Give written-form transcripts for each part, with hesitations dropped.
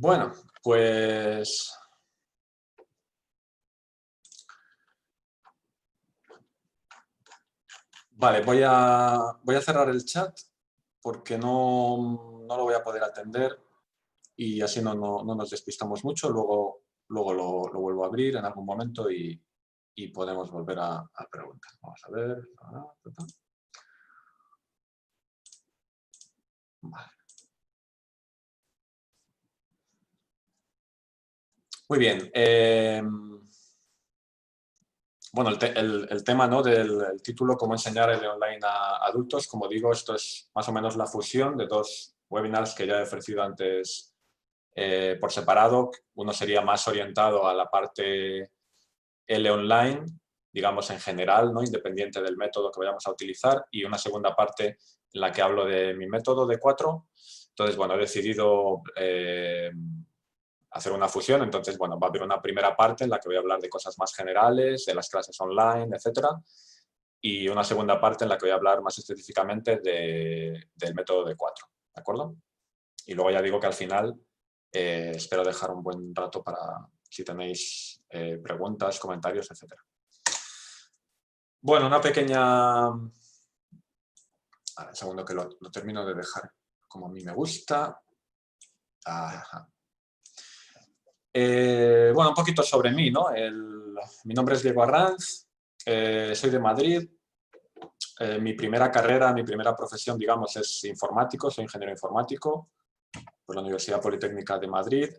Bueno, pues vale, voy a cerrar el chat porque no lo voy a poder atender y así no nos despistamos mucho. Luego lo vuelvo a abrir en algún momento y podemos volver a preguntar. Vamos a ver. Vale. Muy bien. Bueno, el tema, ¿no?, del título, cómo enseñar el online a adultos. Como digo, esto es más o menos la fusión de dos webinars que ya he ofrecido antes por separado. Uno sería más orientado a la parte L online, digamos en general, ¿no?, independiente del método que vayamos a utilizar, y una segunda parte en la que hablo de mi método de 4. Entonces, bueno, he decidido hacer una fusión. Entonces, bueno, va a haber una primera parte en la que voy a hablar de cosas más generales, de las clases online, etcétera, y una segunda parte en la que voy a hablar más específicamente del método de 4, ¿de acuerdo? Y luego ya digo que al final espero dejar un buen rato para si tenéis preguntas, comentarios, etcétera. Bueno, una pequeña... A ver, un segundo que lo termino de dejar como a mí me gusta. Ajá. Bueno, un poquito sobre mí, ¿no? Mi nombre es Diego Arranz, soy de Madrid. Mi primera carrera, mi primera profesión, digamos, es informático, soy ingeniero informático por la Universidad Politécnica de Madrid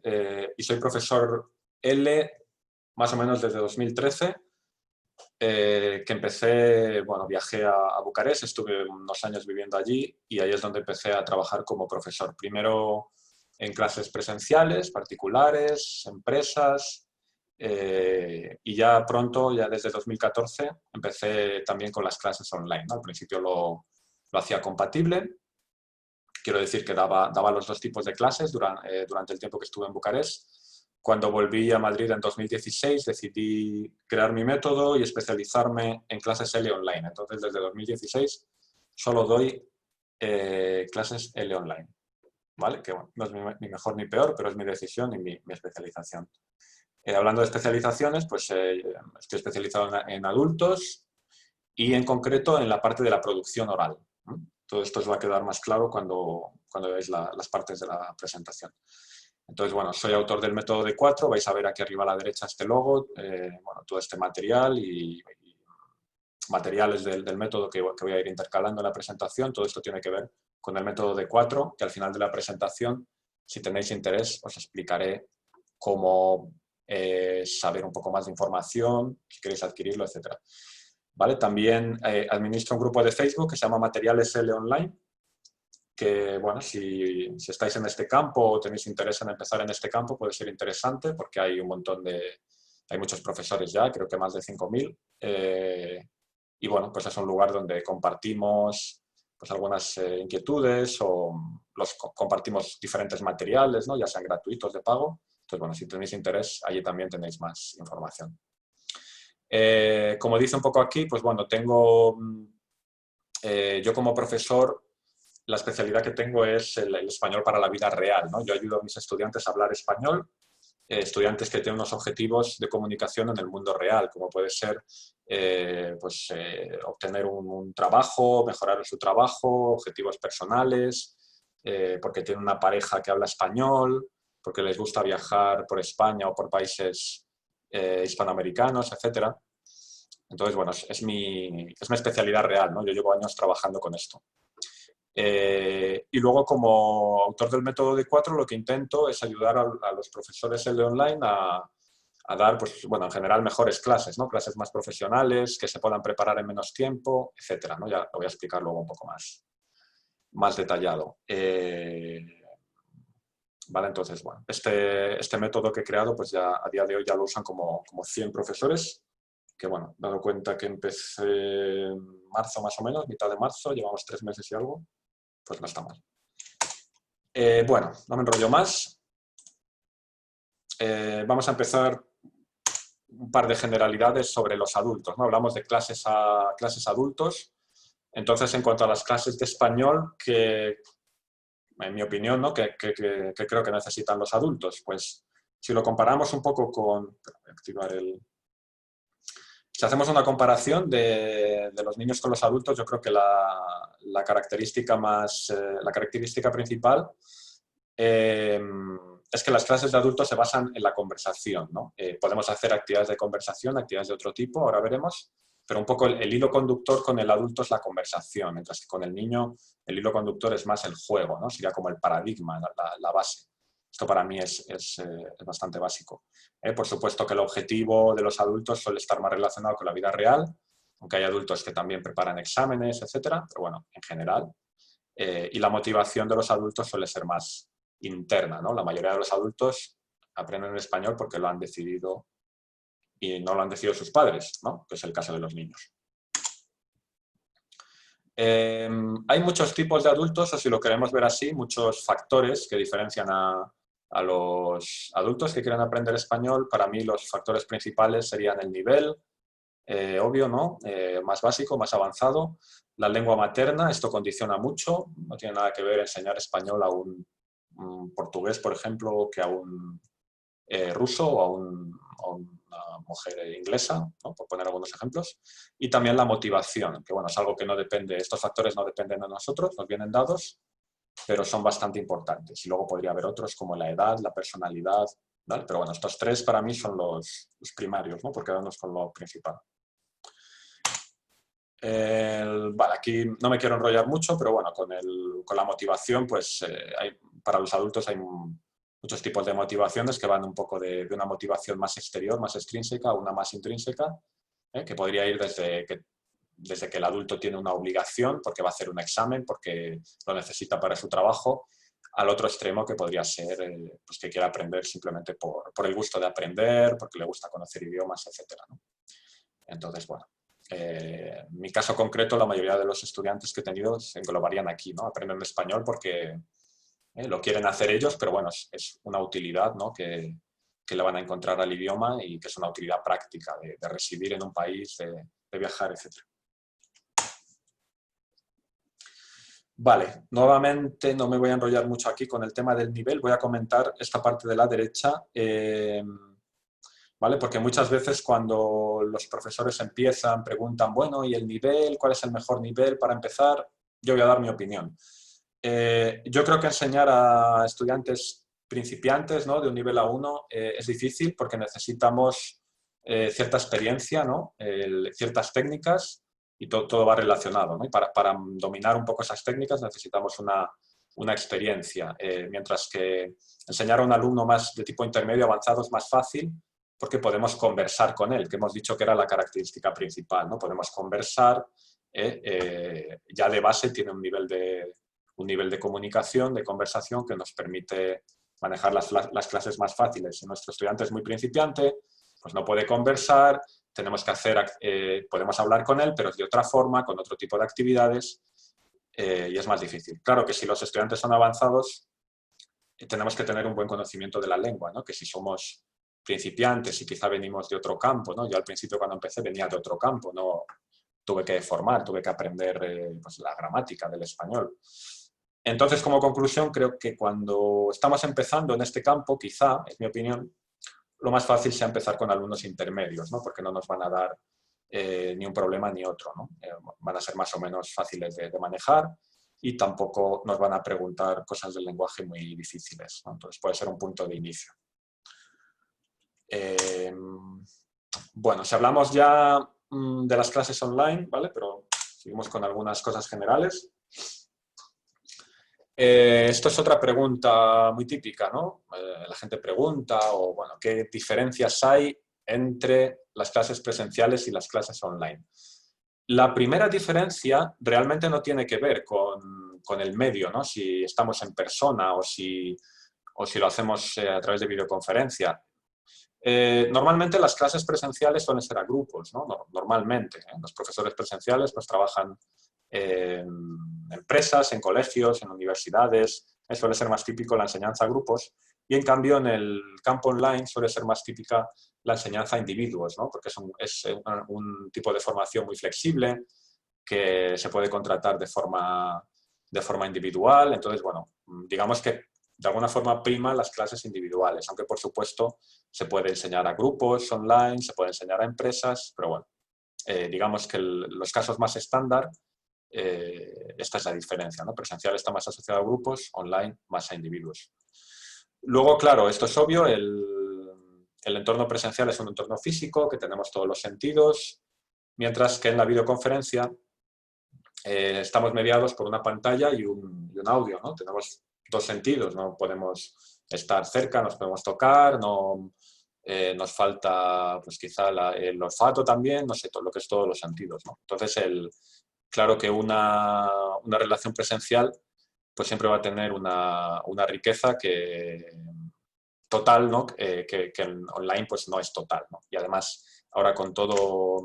y soy profesor L más o menos desde 2013, que empecé, bueno, viajé a Bucarest, estuve unos años viviendo allí y ahí es donde empecé a trabajar como profesor. Primero en clases presenciales, particulares, empresas, y ya pronto, ya desde 2014, empecé también con las clases online, ¿no? Al principio lo hacía compatible. Quiero decir que daba los dos tipos de clases durante el tiempo que estuve en Bucarest. Cuando volví a Madrid en 2016 decidí crear mi método y especializarme en clases L online. Entonces, desde 2016 solo doy clases L online, ¿vale? Que bueno, no es ni mejor ni peor, pero es mi decisión y mi especialización. Hablando de especializaciones, pues estoy especializado en adultos y en concreto en la parte de la producción oral. Todo esto os va a quedar más claro cuando veáis las partes de la presentación. Entonces, bueno, soy autor del método de 4, vais a ver aquí arriba a la derecha este logo, bueno, todo este material y materiales del método que voy a ir intercalando en la presentación. Todo esto tiene que ver con el método de 4, que al final de la presentación, si tenéis interés, os explicaré cómo saber un poco más de información, si queréis adquirirlo, etc. ¿Vale? También administro un grupo de Facebook que se llama Materiales L Online, que, bueno, si estáis en este campo o tenéis interés en empezar en este campo, puede ser interesante porque hay un montón hay muchos profesores ya, creo que más de 5.000. Y, bueno, pues es un lugar donde compartimos pues algunas inquietudes o compartimos diferentes materiales, ¿no?, ya sean gratuitos, de pago. Entonces, bueno, si tenéis interés, allí también tenéis más información. Como dice un poco aquí, pues bueno, yo como profesor, la especialidad que tengo es el español para la vida real, ¿no? Yo ayudo a mis estudiantes a hablar español, estudiantes que tienen unos objetivos de comunicación en el mundo real, como puede ser obtener un trabajo, mejorar su trabajo, objetivos personales, porque tienen una pareja que habla español, porque les gusta viajar por España o por países hispanoamericanos, etc. Entonces, bueno, es mi especialidad real, ¿no? Yo llevo años trabajando con esto. Y luego, como autor del método de 4, lo que intento es ayudar a los profesores L online a dar, pues, bueno, en general mejores clases, ¿no? Clases más profesionales, que se puedan preparar en menos tiempo, etcétera, ¿no? Ya lo voy a explicar luego un poco más detallado. Vale, entonces, bueno, este método que he creado, pues ya a día de hoy ya lo usan como 100 profesores, que, bueno, dado cuenta que empecé en marzo más o menos, mitad de marzo, llevamos 3 meses y algo, pues no está mal. Bueno, no me enrollo más. Vamos a empezar un par de generalidades sobre los adultos, ¿no? Hablamos de clases adultos. Entonces, en cuanto a las clases de español, ¿qué en mi opinión, ¿no? que creo que necesitan los adultos. Pues si lo comparamos un poco con... Voy a activar el... Si hacemos una comparación de los niños con los adultos, yo creo que la característica principal es que las clases de adultos se basan en la conversación, ¿no? Podemos hacer actividades de conversación, actividades de otro tipo, ahora veremos, pero un poco el hilo conductor con el adulto es la conversación, mientras que con el niño el hilo conductor es más el juego, ¿no? Sería como el paradigma, la base. Esto para mí es bastante básico. Por supuesto que el objetivo de los adultos suele estar más relacionado con la vida real, aunque hay adultos que también preparan exámenes, etcétera, pero bueno, en general. Y la motivación de los adultos suele ser más interna, ¿no? La mayoría de los adultos aprenden español porque lo han decidido y no lo han decidido sus padres, ¿no? Que es el caso de los niños. Hay muchos tipos de adultos, o si lo queremos ver así, muchos factores que diferencian a los adultos que quieren aprender español. Para mí los factores principales serían el nivel, obvio, ¿no? Más básico, más avanzado. La lengua materna, esto condiciona mucho. No tiene nada que ver enseñar español a un portugués, por ejemplo, que a un ruso o a una mujer inglesa, ¿no? Por poner algunos ejemplos. Y también la motivación, que bueno, es algo que no depende, estos factores no dependen de nosotros, nos vienen dados, pero son bastante importantes. Y luego podría haber otros como la edad, la personalidad, ¿vale? Pero bueno, estos tres para mí son los primarios, ¿no? Por quedarnos con lo principal. Vale, aquí no me quiero enrollar mucho, pero bueno, con la motivación, pues para los adultos hay muchos tipos de motivaciones que van un poco de una motivación más exterior, más extrínseca, a una más intrínseca, que podría ir desde que el adulto tiene una obligación porque va a hacer un examen, porque lo necesita para su trabajo, al otro extremo que podría ser pues que quiere aprender simplemente por el gusto de aprender, porque le gusta conocer idiomas, etc., ¿no? Entonces, bueno, en mi caso concreto, la mayoría de los estudiantes que he tenido se englobarían aquí, ¿no? Aprenden español porque lo quieren hacer ellos, pero bueno, es una utilidad, ¿no? que le van a encontrar al idioma y que es una utilidad práctica de residir en un país, de viajar, etc. Vale, nuevamente no me voy a enrollar mucho aquí con el tema del nivel, voy a comentar esta parte de la derecha, ¿vale? Porque muchas veces cuando los profesores empiezan, preguntan, bueno, ¿y el nivel? ¿Cuál es el mejor nivel para empezar? Yo voy a dar mi opinión. Yo creo que enseñar a estudiantes principiantes, ¿no? De un nivel A1 es difícil porque necesitamos cierta experiencia, ¿no? Ciertas técnicas y todo va relacionado, ¿no? Y para dominar un poco esas técnicas necesitamos una experiencia, mientras que enseñar a un alumno más de tipo intermedio avanzado es más fácil porque podemos conversar con él, que hemos dicho que era la característica principal, ¿no? Podemos conversar, ya de base tiene un nivel de comunicación, de conversación que nos permite manejar las clases más fáciles. Si nuestro estudiante es muy principiante, pues no puede conversar, tenemos que podemos hablar con él, pero de otra forma, con otro tipo de actividades, y es más difícil. Claro que si los estudiantes son avanzados, tenemos que tener un buen conocimiento de la lengua, ¿no? Que si somos principiantes y quizá venimos de otro campo, ¿no? Yo al principio cuando empecé venía de otro campo, no tuve que formar, tuve que aprender pues, la gramática del español. Entonces, como conclusión, creo que cuando estamos empezando en este campo, quizá, es mi opinión, lo más fácil sea empezar con alumnos intermedios, ¿no? Porque no nos van a dar ni un problema ni otro, ¿no? Van a ser más o menos fáciles de manejar y tampoco nos van a preguntar cosas del lenguaje muy difíciles, ¿no? Entonces puede ser un punto de inicio. Bueno, si hablamos ya de las clases online, ¿vale? Pero seguimos con algunas cosas generales. Esto es otra pregunta muy típica, ¿no? La gente pregunta, o bueno, ¿qué diferencias hay entre las clases presenciales y las clases online? La primera diferencia realmente no tiene que ver con el medio, ¿no? Si estamos en persona o si lo hacemos a través de videoconferencia. Normalmente las clases presenciales suelen ser a grupos, ¿no? Normalmente. Los profesores presenciales pues trabajan en empresas, en colegios, en universidades. Suele ser más típico la enseñanza a grupos y en cambio en el campo online suele ser más típica la enseñanza a individuos, ¿no? Porque es un tipo de formación muy flexible que se puede contratar de forma de forma individual. Entonces, bueno, digamos que de alguna forma prima las clases individuales, aunque por supuesto se puede enseñar a grupos online, se puede enseñar a empresas, pero bueno, digamos que los casos más estándar, esta es la diferencia, ¿no? Presencial está más asociado a grupos, online más a individuos. Luego, claro, esto es obvio, el entorno presencial es un entorno físico, que tenemos todos los sentidos, mientras que en la videoconferencia estamos mediados por una pantalla y un audio, ¿no? Tenemos dos sentidos, no podemos estar cerca, nos podemos tocar, no, nos falta pues quizá el olfato también, no sé, todo lo que es todos los sentidos, ¿no? Entonces, claro que una relación presencial pues siempre va a tener una riqueza total, ¿no? Que en online pues no es total, ¿no? Y además, ahora con todo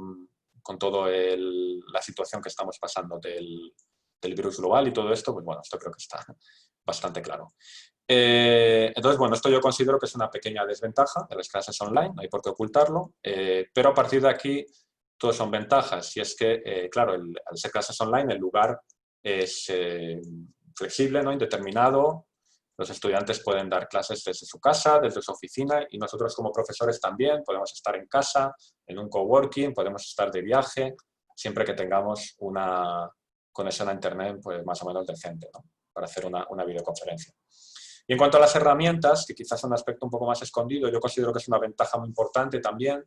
la situación que estamos pasando del virus global y todo esto, pues bueno, esto creo que está bastante claro. Entonces, bueno, esto yo considero que es una pequeña desventaja de las clases online, no hay por qué ocultarlo, pero a partir de aquí todo son ventajas. Y es que, claro, al ser clases online, el lugar es flexible, ¿no? Indeterminado. Los estudiantes pueden dar clases desde su casa, desde su oficina, y nosotros como profesores también podemos estar en casa, en un coworking, podemos estar de viaje, siempre que tengamos una conexión a internet pues más o menos decente, ¿no? Para hacer una videoconferencia. Y en cuanto a las herramientas, que quizás es un aspecto un poco más escondido, yo considero que es una ventaja muy importante también,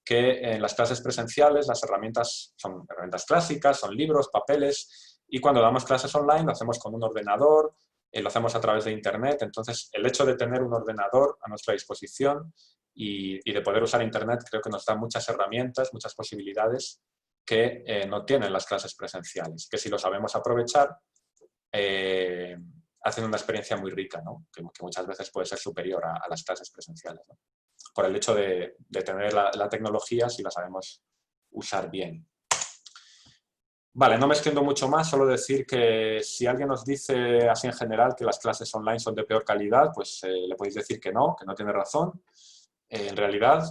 que en las clases presenciales las herramientas son herramientas clásicas, son libros, papeles, y cuando damos clases online lo hacemos con un ordenador, lo hacemos a través de internet. Entonces, el hecho de tener un ordenador a nuestra disposición y de poder usar internet creo que nos da muchas herramientas, muchas posibilidades que no tienen las clases presenciales, que si lo sabemos aprovechar, hacen una experiencia muy rica, ¿no? que muchas veces puede ser superior a las clases presenciales, ¿no? Por el hecho de tener la tecnología si la sabemos usar bien. Vale, no me extiendo mucho más, solo decir que si alguien nos dice así en general que las clases online son de peor calidad, pues le podéis decir que no tiene razón. En realidad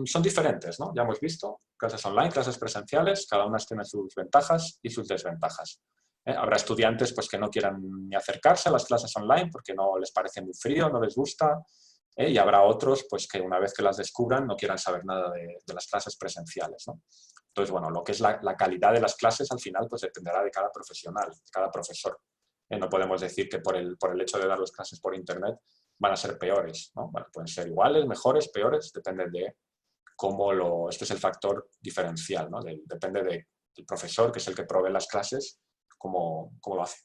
son diferentes, ¿no? Ya hemos visto, clases online, clases presenciales, cada una tiene sus ventajas y sus desventajas. Habrá estudiantes pues, que no quieran ni acercarse a las clases online porque no les parece muy frío, no les gusta, y habrá otros pues, que una vez que las descubran no quieran saber nada de las clases presenciales, ¿no? Entonces, bueno, lo que es la calidad de las clases al final pues dependerá de cada profesional, de cada profesor. No podemos decir que por el hecho de dar las clases por internet van a ser peores, ¿no? Bueno, pueden ser iguales, mejores, peores, depende de cómo este es el factor diferencial, ¿no? Depende del profesor, que es el que provee las clases, cómo lo hace.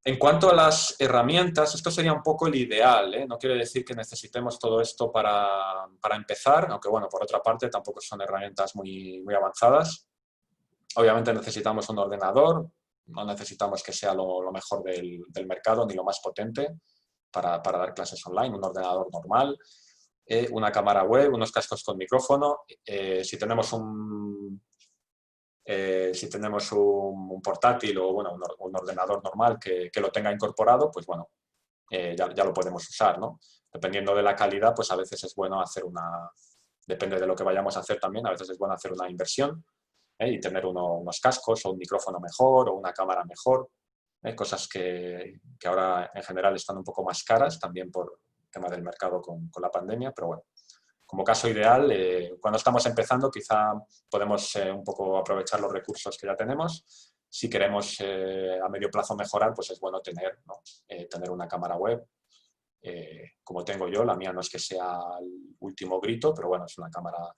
En cuanto a las herramientas, esto sería un poco el ideal, ¿eh? No quiere decir que necesitemos todo esto para empezar, aunque bueno, por otra parte tampoco son herramientas muy, muy avanzadas. Obviamente necesitamos un ordenador, no necesitamos que sea lo mejor del mercado ni lo más potente para dar clases online, un ordenador normal, una cámara web, unos cascos con micrófono. Si tenemos un portátil o bueno, un ordenador normal que lo tenga incorporado, pues bueno, ya lo podemos usar, ¿no? Dependiendo de la calidad, pues a veces es bueno hacer depende de lo que vayamos a hacer también, a veces es bueno hacer una inversión y tener unos cascos o un micrófono mejor o una cámara mejor, cosas que ahora en general están un poco más caras también por el tema del mercado con la pandemia, pero bueno. Como caso ideal, cuando estamos empezando, quizá podemos un poco aprovechar los recursos que ya tenemos. Si queremos a medio plazo mejorar, pues es bueno tener una cámara web, como tengo yo. La mía no es que sea el último grito, pero bueno, es una cámara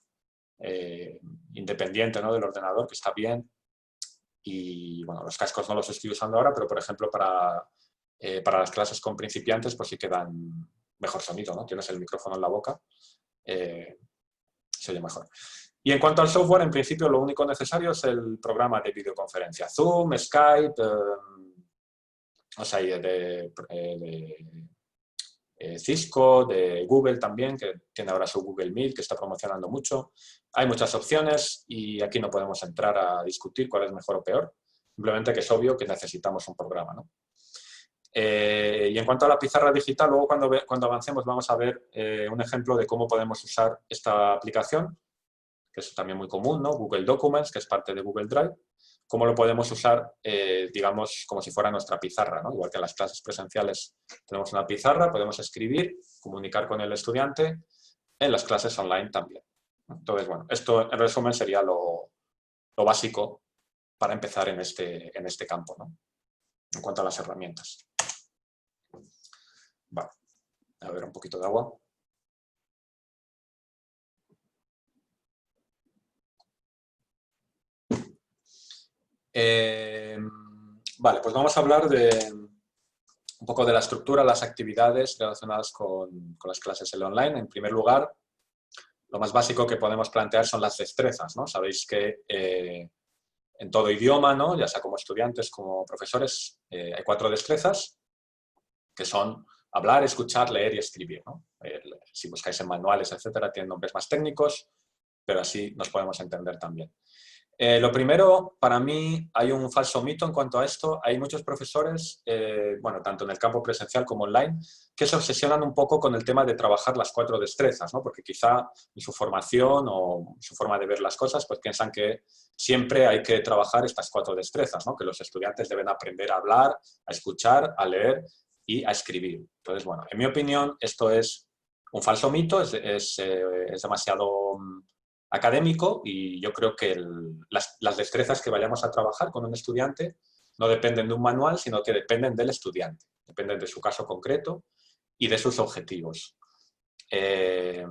independiente, ¿no? Del ordenador, que está bien. Y bueno, los cascos no los estoy usando ahora, pero por ejemplo para las clases con principiantes, pues sí que dan mejor sonido, ¿no? Tienes el micrófono en la boca. Se oye mejor. Y en cuanto al software, en principio lo único necesario es el programa de videoconferencia. Zoom, Skype, o sea, de Cisco, de Google también, que tiene ahora su Google Meet, que está promocionando mucho. Hay muchas opciones y aquí no podemos entrar a discutir cuál es mejor o peor. Simplemente que es obvio que necesitamos un programa, ¿no? Y en cuanto a la pizarra digital, luego cuando avancemos vamos a ver un ejemplo de cómo podemos usar esta aplicación, que es también muy común, ¿no? Google Documents, que es parte de Google Drive. ¿Cómo lo podemos usar, digamos, como si fuera nuestra pizarra, ¿no? Igual que en las clases presenciales tenemos una pizarra, podemos escribir, comunicar con el estudiante, en las clases online también. Entonces, bueno, esto en resumen sería lo básico para empezar en este campo, ¿no? En cuanto a las herramientas. Vale, a ver un poquito de agua. Vale, pues vamos a hablar de un poco de la estructura, las actividades relacionadas con las clases en online. En primer lugar, lo más básico que podemos plantear son las destrezas, ¿no? Sabéis que en todo idioma, ¿no? Ya sea como estudiantes, como profesores, hay 4 destrezas, que son hablar, escuchar, leer y escribir, ¿no? Si buscáis en manuales, etcétera, tienen nombres más técnicos, pero así nos podemos entender también. Lo primero, para mí, hay un falso mito en cuanto a esto. Hay muchos profesores, bueno, tanto en el campo presencial como online, que se obsesionan un poco con el tema de trabajar las 4 destrezas, ¿no? Porque quizá en su formación o su forma de ver las cosas, pues piensan que siempre hay que trabajar estas 4 destrezas, ¿no? Que los estudiantes deben aprender a hablar, a escuchar, a leer y a escribir. Entonces, bueno, en mi opinión, esto es un falso mito, es demasiado académico, y yo creo que las destrezas que vayamos a trabajar con un estudiante no dependen de un manual, sino que dependen del estudiante, dependen de su caso concreto y de sus objetivos. Yo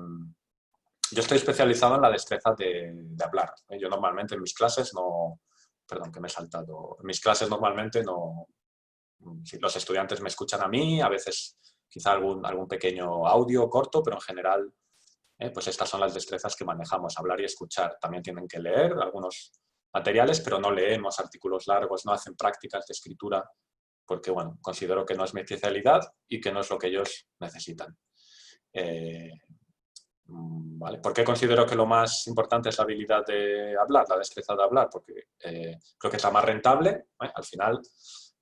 estoy especializado en la destreza de hablar. Yo normalmente en mis clases no... Perdón, que me he saltado. En mis clases normalmente no... Los estudiantes me escuchan a mí, a veces quizá algún pequeño audio corto, pero en general pues estas son las destrezas que manejamos, hablar y escuchar. También tienen que leer algunos materiales, pero no leemos artículos largos, no hacen prácticas de escritura, porque bueno, considero que no es mi especialidad y que no es lo que ellos necesitan. ¿Vale? ¿Por qué considero que lo más importante es la habilidad de hablar, la destreza de hablar? Porque creo que es la más rentable. Al final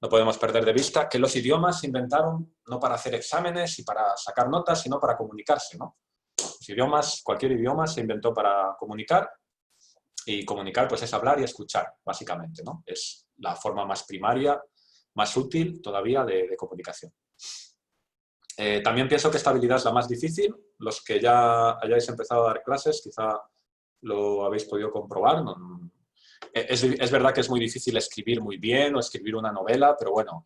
no podemos perder de vista que los idiomas se inventaron no para hacer exámenes y para sacar notas, sino para comunicarse, ¿no? Los idiomas, cualquier idioma se inventó para comunicar, y comunicar pues es hablar y escuchar, básicamente, ¿no? Es la forma más primaria, más útil todavía de comunicación. También pienso que esta habilidad es la más difícil. Los que ya hayáis empezado a dar clases quizá lo habéis podido comprobar. Es verdad que es muy difícil escribir muy bien o escribir una novela, pero bueno,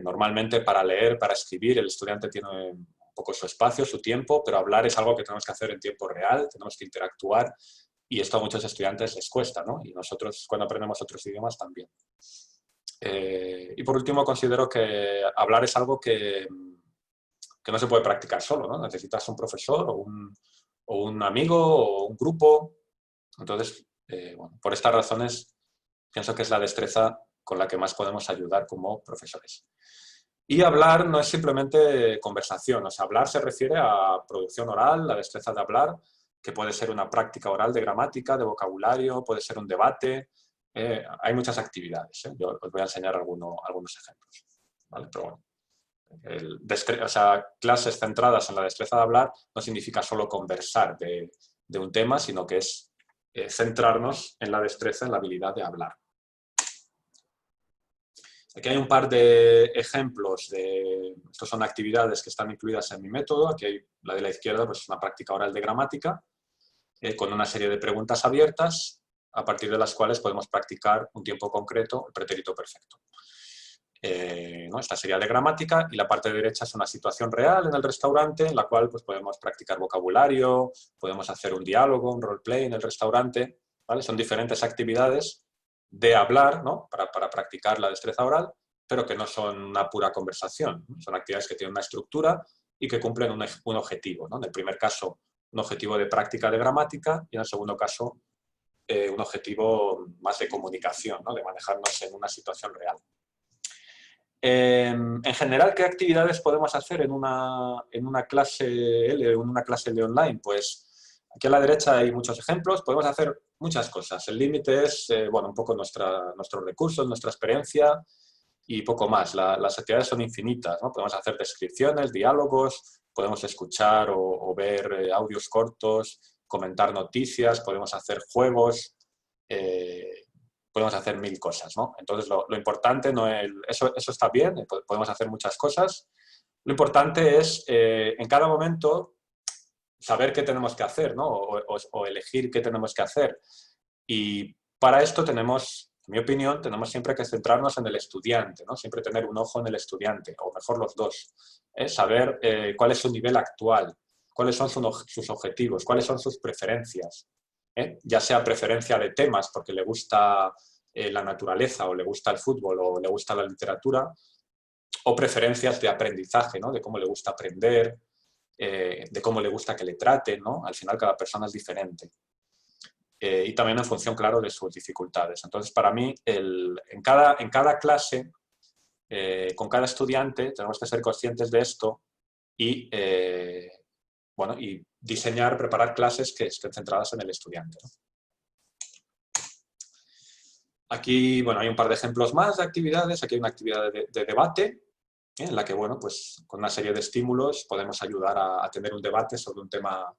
normalmente para leer, para escribir, el estudiante tiene un poco su espacio, su tiempo, pero hablar es algo que tenemos que hacer en tiempo real, tenemos que interactuar, y esto a muchos estudiantes les cuesta, ¿no? Y nosotros cuando aprendemos otros idiomas también. Y por último, considero que hablar es algo que no se puede practicar solo, ¿no? Necesitas un profesor o un amigo o un grupo. Entonces, bueno, por estas razones pienso que es la destreza con la que más podemos ayudar como profesores. Y hablar no es simplemente conversación, o sea, hablar se refiere a producción oral, la destreza de hablar, que puede ser una práctica oral de gramática, de vocabulario, puede ser un debate, hay muchas actividades. Yo os voy a enseñar algunos ejemplos, ¿vale? Pero bueno, o sea, clases centradas en la destreza de hablar no significa solo conversar de un tema, sino que es centrarnos en la destreza, en la habilidad de hablar. Aquí hay un par de ejemplos estos son actividades que están incluidas en mi método. Aquí hay la de la izquierda, pues es una práctica oral de gramática, con una serie de preguntas abiertas, a partir de las cuales podemos practicar un tiempo concreto el pretérito perfecto. ¿No? Esta sería de gramática, y la parte derecha es una situación real en el restaurante, en la cual pues, podemos practicar vocabulario, podemos hacer un diálogo, un roleplay en el restaurante, ¿vale? Son diferentes actividades de hablar, ¿no? para practicar la destreza oral, pero que no son una pura conversación, ¿no? Son actividades que tienen una estructura y que cumplen un objetivo, ¿no? En el primer caso, un objetivo de práctica de gramática, y en el segundo caso, un objetivo más de comunicación, ¿no? De manejarnos en una situación real. En general, ¿qué actividades podemos hacer en una clase L o en una clase de online? Pues aquí a la derecha hay muchos ejemplos, podemos hacer muchas cosas. El límite es, bueno, un poco nuestros recursos, nuestra experiencia y poco más. Las actividades son infinitas, ¿no? Podemos hacer descripciones, diálogos, podemos escuchar o ver audios cortos, comentar noticias, podemos hacer juegos, podemos hacer 1000 cosas, ¿no? Entonces, lo importante no es... Eso está bien, podemos hacer muchas cosas. Lo importante es, en cada momento, saber qué tenemos que hacer, ¿no? O elegir qué tenemos que hacer. Y para esto tenemos, en mi opinión, tenemos siempre que centrarnos en el estudiante, ¿no? Siempre tener un ojo en el estudiante, o mejor los dos. Saber cuál es su nivel actual, cuáles son sus objetivos, cuáles son sus preferencias. Ya sea preferencia de temas porque le gusta la naturaleza, o le gusta el fútbol, o le gusta la literatura, o preferencias de aprendizaje, ¿no? De cómo le gusta aprender, de cómo le gusta que le traten, ¿no? Al final cada persona es diferente. Y también en función, claro, de sus dificultades. Entonces, para mí, en cada clase, con cada estudiante, tenemos que ser conscientes de esto y, bueno, y diseñar, preparar clases que estén centradas en el estudiante, ¿no? Aquí, bueno, hay un par de ejemplos más de actividades. Aquí hay una actividad de debate, en la que, bueno, pues con una serie de estímulos podemos ayudar a tener un debate sobre un tema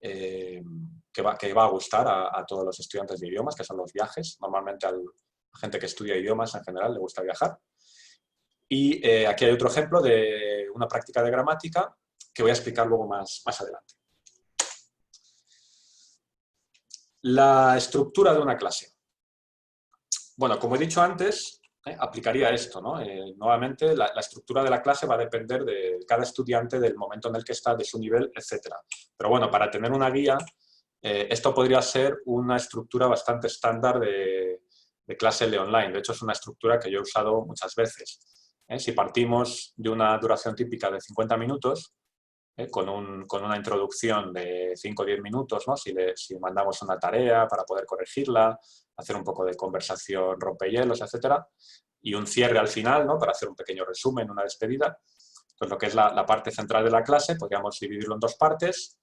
que va a gustar a todos los estudiantes de idiomas, que son los viajes. Normalmente a la gente que estudia idiomas en general le gusta viajar. Y aquí hay otro ejemplo de una práctica de gramática que voy a explicar luego más adelante. La estructura de una clase. Bueno, como he dicho antes, aplicaría esto, ¿no? Nuevamente, la estructura de la clase va a depender de cada estudiante, del momento en el que está, de su nivel, etc. Pero bueno, para tener una guía, esto podría ser una estructura bastante estándar de clase de online. De hecho, es una estructura que yo he usado muchas veces. Si partimos de una duración típica de 50 minutos, con una introducción de 5 o 10 minutos, ¿no? Si mandamos una tarea para poder corregirla, hacer un poco de conversación, rompehielos, etcétera, y un cierre al final, ¿no? Para hacer un pequeño resumen, una despedida. Pues lo que es la parte central de la clase, podríamos dividirlo en dos partes.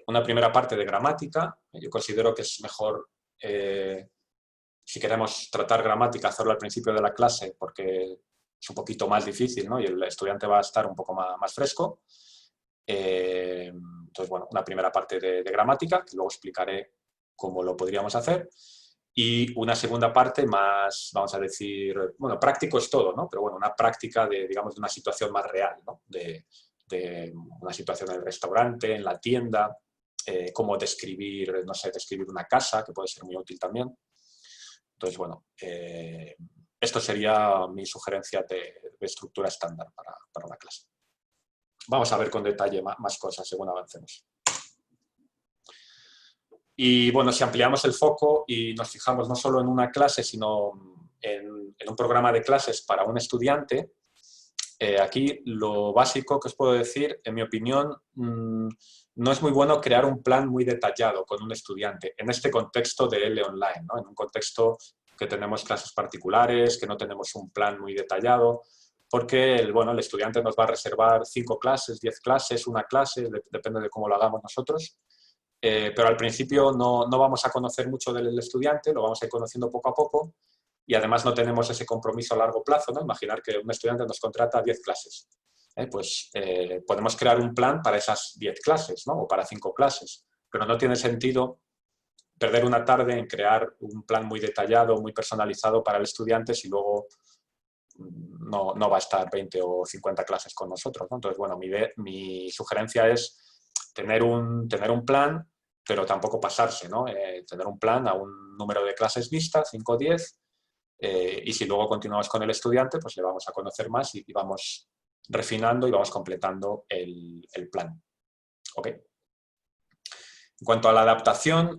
Una primera parte de gramática. Yo considero que es mejor, si queremos tratar gramática, hacerlo al principio de la clase, porque es un poquito más difícil, ¿no? Y el estudiante va a estar un poco más fresco. Entonces, bueno, una primera parte de gramática, que luego explicaré cómo lo podríamos hacer. Y una segunda parte más, vamos a decir, bueno, práctico es todo, ¿no? Pero bueno, una práctica digamos, de una situación más real, ¿no? De una situación en el restaurante, en la tienda, cómo describir, no sé, describir una casa, que puede ser muy útil también. Entonces, bueno, esto sería mi sugerencia de estructura estándar para una clase. Vamos a ver con detalle más cosas según avancemos. Y bueno, si ampliamos el foco y nos fijamos no solo en una clase, sino en un programa de clases para un estudiante, aquí lo básico que os puedo decir, en mi opinión, no es muy bueno crear un plan muy detallado con un estudiante en este contexto de online, ¿no? En un contexto que tenemos clases particulares, que no tenemos un plan muy detallado, porque el estudiante nos va a reservar 5 clases, 10 clases, una clase, depende de cómo lo hagamos nosotros. Pero al principio no vamos a conocer mucho del estudiante, lo vamos a ir conociendo poco a poco, y además no tenemos ese compromiso a largo plazo, ¿no? Imaginar que un estudiante nos contrata 10 clases. Pues podemos crear un plan para esas 10 clases, ¿no? O para 5 clases, pero no tiene sentido perder una tarde en crear un plan muy detallado, muy personalizado para el estudiante si luego no va a estar 20 o 50 clases con nosotros, ¿no? Entonces, bueno, mi sugerencia es tener un plan, pero tampoco pasarse, ¿no? Tener un plan a un número de clases vista, 5 o 10, y si luego continuamos con el estudiante, pues le vamos a conocer más y vamos refinando y vamos completando el plan. ¿Ok? En cuanto a la adaptación,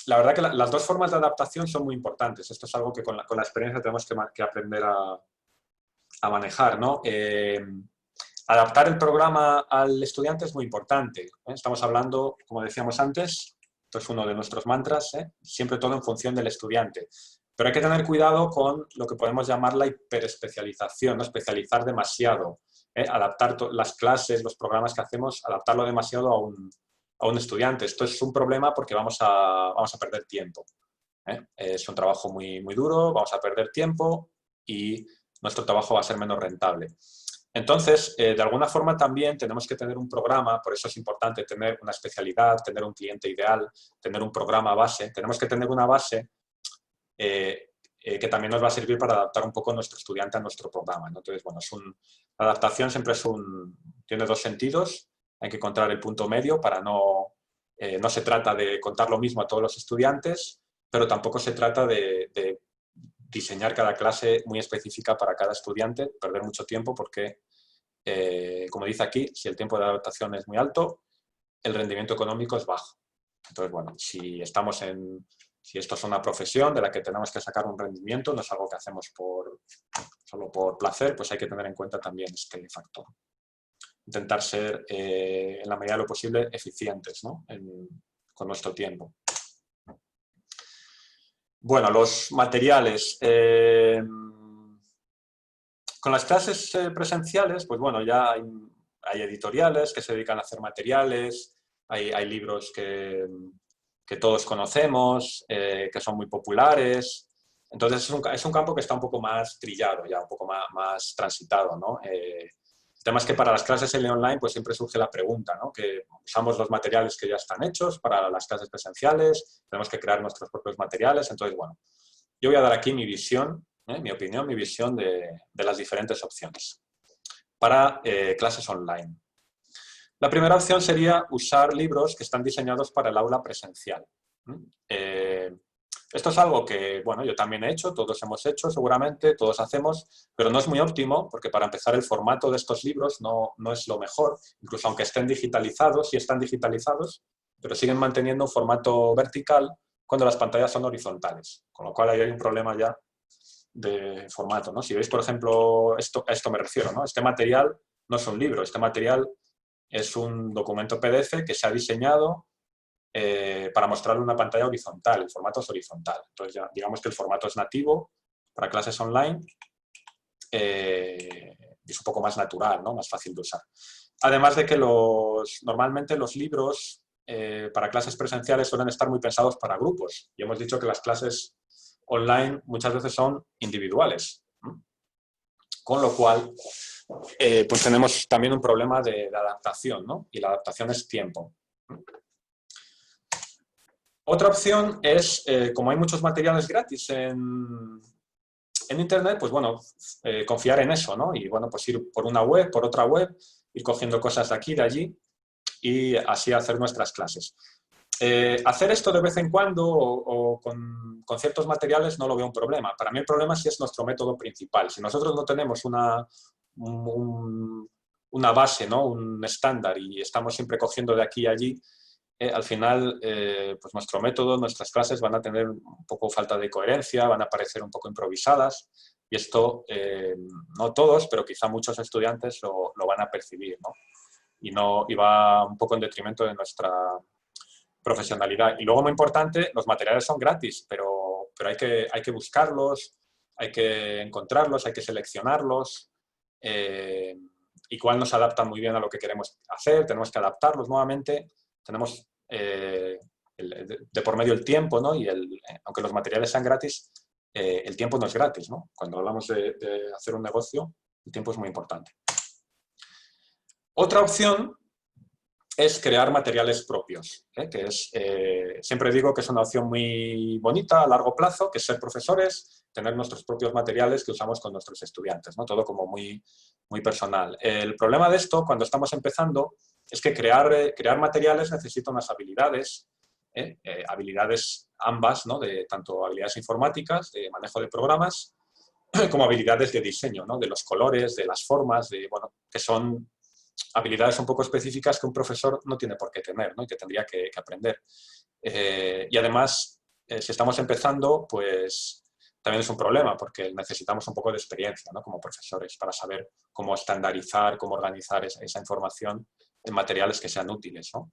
la verdad que las dos formas de adaptación son muy importantes. Esto es algo que con la experiencia tenemos que aprender a manejar, ¿no? Adaptar el programa al estudiante es muy importante. Estamos hablando, como decíamos antes, esto es uno de nuestros mantras, siempre todo en función del estudiante. Pero hay que tener cuidado con lo que podemos llamar la hiperespecialización, ¿no? Especializar demasiado, adaptar las clases, los programas que hacemos, adaptarlo demasiado a un estudiante. Esto es un problema porque vamos a perder tiempo. Es un trabajo muy, muy duro, vamos a perder tiempo y nuestro trabajo va a ser menos rentable. Entonces, de alguna forma también tenemos que tener un programa, por eso es importante tener una especialidad, tener un cliente ideal, tener un programa base. Tenemos que tener una base que también nos va a servir para adaptar un poco a nuestro estudiante a nuestro programa, ¿no? Entonces, bueno, la adaptación siempre tiene dos sentidos. Hay que encontrar el punto medio para no se trata de contar lo mismo a todos los estudiantes, pero tampoco se trata de diseñar cada clase muy específica para cada estudiante, perder mucho tiempo porque, como dice aquí, si el tiempo de adaptación es muy alto, el rendimiento económico es bajo. Entonces, bueno, si esto es una profesión de la que tenemos que sacar un rendimiento, no es algo que hacemos solo por placer, pues hay que tener en cuenta también este factor. Intentar ser, en la medida de lo posible, eficientes, ¿no? Con nuestro tiempo. Bueno, los materiales. Con las clases presenciales, pues bueno, ya hay editoriales que se dedican a hacer materiales, hay libros que todos conocemos, que son muy populares. Entonces es un campo que está un poco más trillado, ya un poco más transitado, ¿no? El tema es que para las clases en online pues siempre surge la pregunta, ¿no? Que usamos los materiales que ya están hechos para las clases presenciales, tenemos que crear nuestros propios materiales. Entonces, bueno, yo voy a dar aquí mi visión, mi opinión, mi visión de las diferentes opciones para clases online. La primera opción sería usar libros que están diseñados para el aula presencial. Esto es algo que, bueno, yo también he hecho, todos hemos hecho seguramente, todos hacemos, pero no es muy óptimo porque para empezar el formato de estos libros no es lo mejor, incluso aunque estén digitalizados, sí están digitalizados, pero siguen manteniendo un formato vertical cuando las pantallas son horizontales, con lo cual ahí hay un problema ya de formato, ¿no? Si veis, por ejemplo, a esto me refiero, ¿no? Este material no es un libro, este material es un documento PDF que se ha diseñado para mostrarle una pantalla horizontal, el formato es horizontal. Entonces, ya digamos que el formato es nativo para clases online y es un poco más natural, ¿no? Más fácil de usar. Además de que normalmente los libros para clases presenciales suelen estar muy pensados para grupos. Y hemos dicho que las clases online muchas veces son individuales. Con lo cual, pues tenemos también un problema de adaptación, ¿no? Y la adaptación es tiempo. Otra opción es, como hay muchos materiales gratis en Internet, pues bueno, confiar en eso, ¿no? Y bueno, pues ir por una web, por otra web, ir cogiendo cosas de aquí, de allí, y así hacer nuestras clases. Hacer esto de vez en cuando o con ciertos materiales no lo veo un problema. Para mí el problema sí es nuestro método principal. Si nosotros no tenemos una base, ¿no? Un estándar y estamos siempre cogiendo de aquí y allí, al final pues nuestro método, nuestras clases van a tener un poco falta de coherencia, van a parecer un poco improvisadas y esto no todos, pero quizá muchos estudiantes lo van a percibir, ¿no? Y va un poco en detrimento de nuestra profesionalidad. Y luego, muy importante, los materiales son gratis, pero hay que buscarlos, hay que encontrarlos, hay que seleccionarlos, igual nos adaptan muy bien a lo que queremos hacer, tenemos que adaptarlos nuevamente, tenemos de por medio el tiempo, ¿no? Y aunque los materiales sean gratis, el tiempo no es gratis, ¿no? Cuando hablamos de hacer un negocio, el tiempo es muy importante. Otra opción es crear materiales propios, que es, siempre digo que es una opción muy bonita a largo plazo, que es ser profesores, tener nuestros propios materiales que usamos con nuestros estudiantes, ¿no? Todo como muy, muy personal. El problema de esto, cuando estamos empezando, es que crear materiales necesita unas habilidades, habilidades ambas, ¿no? Tanto habilidades informáticas, de manejo de programas, como habilidades de diseño, ¿no? De los colores, de las formas, bueno, que son habilidades un poco específicas que un profesor no tiene por qué tener, ¿no? Y que tendría que aprender. Y además, si estamos empezando, pues también es un problema porque necesitamos un poco de experiencia, ¿no? Como profesores para saber cómo estandarizar, cómo organizar esa información en materiales que sean útiles, ¿no?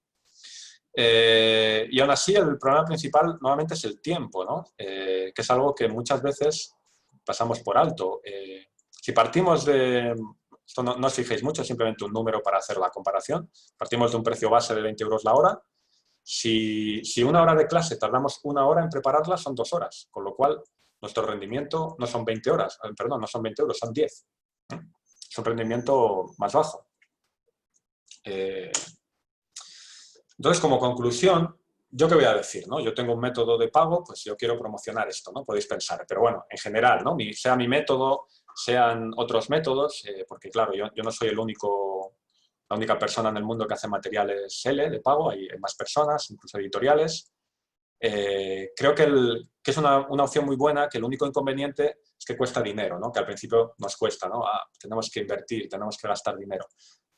Y aún así, el problema principal nuevamente es el tiempo, ¿no? Que es algo que muchas veces pasamos por alto. Si partimos de... Esto no os fijéis mucho, es simplemente un número para hacer la comparación. Partimos de un precio base de 20 euros la hora. Si una hora de clase tardamos una hora en prepararla, son 2 horas. Con lo cual, nuestro rendimiento no son 20 horas, perdón, no son 20 euros, son 10. es un rendimiento más bajo. Entonces, como conclusión, ¿yo qué voy a decir, ¿no? Yo tengo un método de pago, pues yo quiero promocionar esto, ¿no? Podéis pensar, pero bueno, en general, ¿no? Sea mi método, sean otros métodos, porque claro, yo no soy la única persona en el mundo que hace materiales L de pago, hay más personas, incluso editoriales. Creo que es una opción muy buena, que el único inconveniente es que cuesta dinero, ¿no? Que al principio nos cuesta, ¿no? Tenemos que invertir, tenemos que gastar dinero.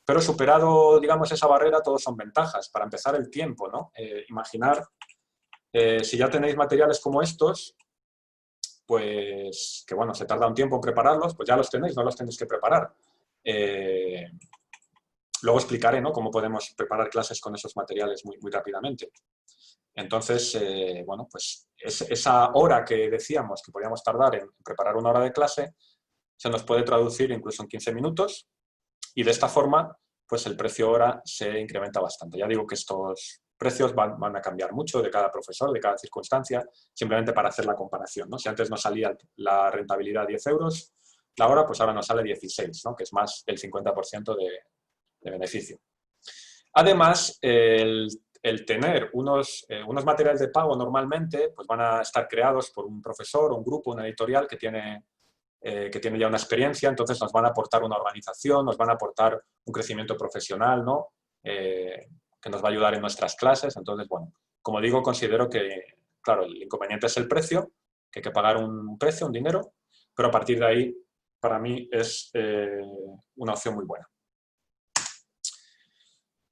Pero superado, digamos, esa barrera, todos son ventajas. Para empezar, el tiempo, ¿no? Imaginar, si ya tenéis materiales como estos, pues que bueno, se tarda un tiempo en prepararlos, pues ya los tenéis, no los tenéis que preparar. Luego explicaré, ¿no?, cómo podemos preparar clases con esos materiales muy, muy rápidamente. Entonces, bueno, pues esa hora que decíamos que podíamos tardar en preparar una hora de clase, se nos puede traducir incluso en 15 minutos y de esta forma, pues el precio hora se incrementa bastante. Ya digo que estos precios van a cambiar mucho de cada profesor, de cada circunstancia, simplemente para hacer la comparación, ¿no? Si antes nos salía la rentabilidad 10 euros la hora, pues ahora nos sale 16, ¿no?, que es más del 50% de beneficio. Además, el tener unos materiales de pago normalmente pues van a estar creados por un profesor, un grupo, una editorial que tiene ya una experiencia, entonces nos van a aportar una organización, nos van a aportar un crecimiento profesional, ¿no?, que nos va a ayudar en nuestras clases. Entonces, bueno, como digo, considero que, claro, el inconveniente es el precio, que hay que pagar un precio, un dinero, pero a partir de ahí, para mí, es una opción muy buena.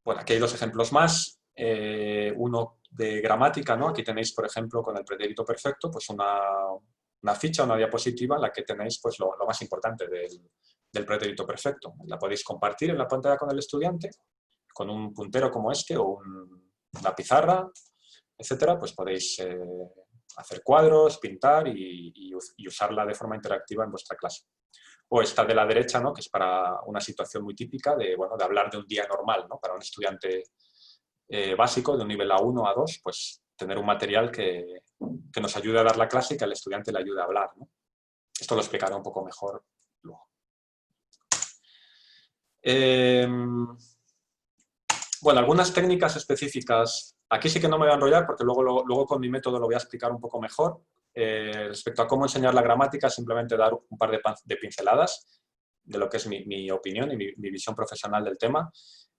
Bueno, aquí hay dos ejemplos más. Uno de gramática, ¿no? Aquí tenéis, por ejemplo, con el pretérito perfecto, pues una ficha, una diapositiva en la que tenéis pues, lo más importante del pretérito perfecto. La podéis compartir en la pantalla con el estudiante, con un puntero como este o una pizarra, etcétera, pues podéis hacer cuadros, pintar y usarla de forma interactiva en vuestra clase. O esta de la derecha, ¿no?, que es para una situación muy típica de hablar de un día normal, ¿no? Para un estudiante básico, de un nivel A1 a A2, pues tener un material que nos ayude a dar la clase y que al estudiante le ayude a hablar, ¿no? Esto lo explicaré un poco mejor luego. Bueno, algunas técnicas específicas. Aquí sí que no me voy a enrollar porque luego con mi método lo voy a explicar un poco mejor. Respecto a cómo enseñar la gramática, simplemente dar un par de pinceladas de lo que es mi opinión y mi visión profesional del tema.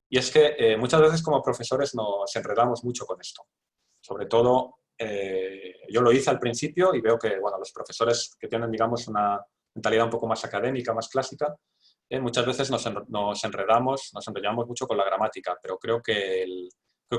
Y es que muchas veces como profesores nos enredamos mucho con esto. Sobre todo, yo lo hice al principio y veo que los profesores que tienen, digamos, una mentalidad un poco más académica, más clásica, muchas veces nos enredamos, nos enrollamos mucho con la gramática, pero creo que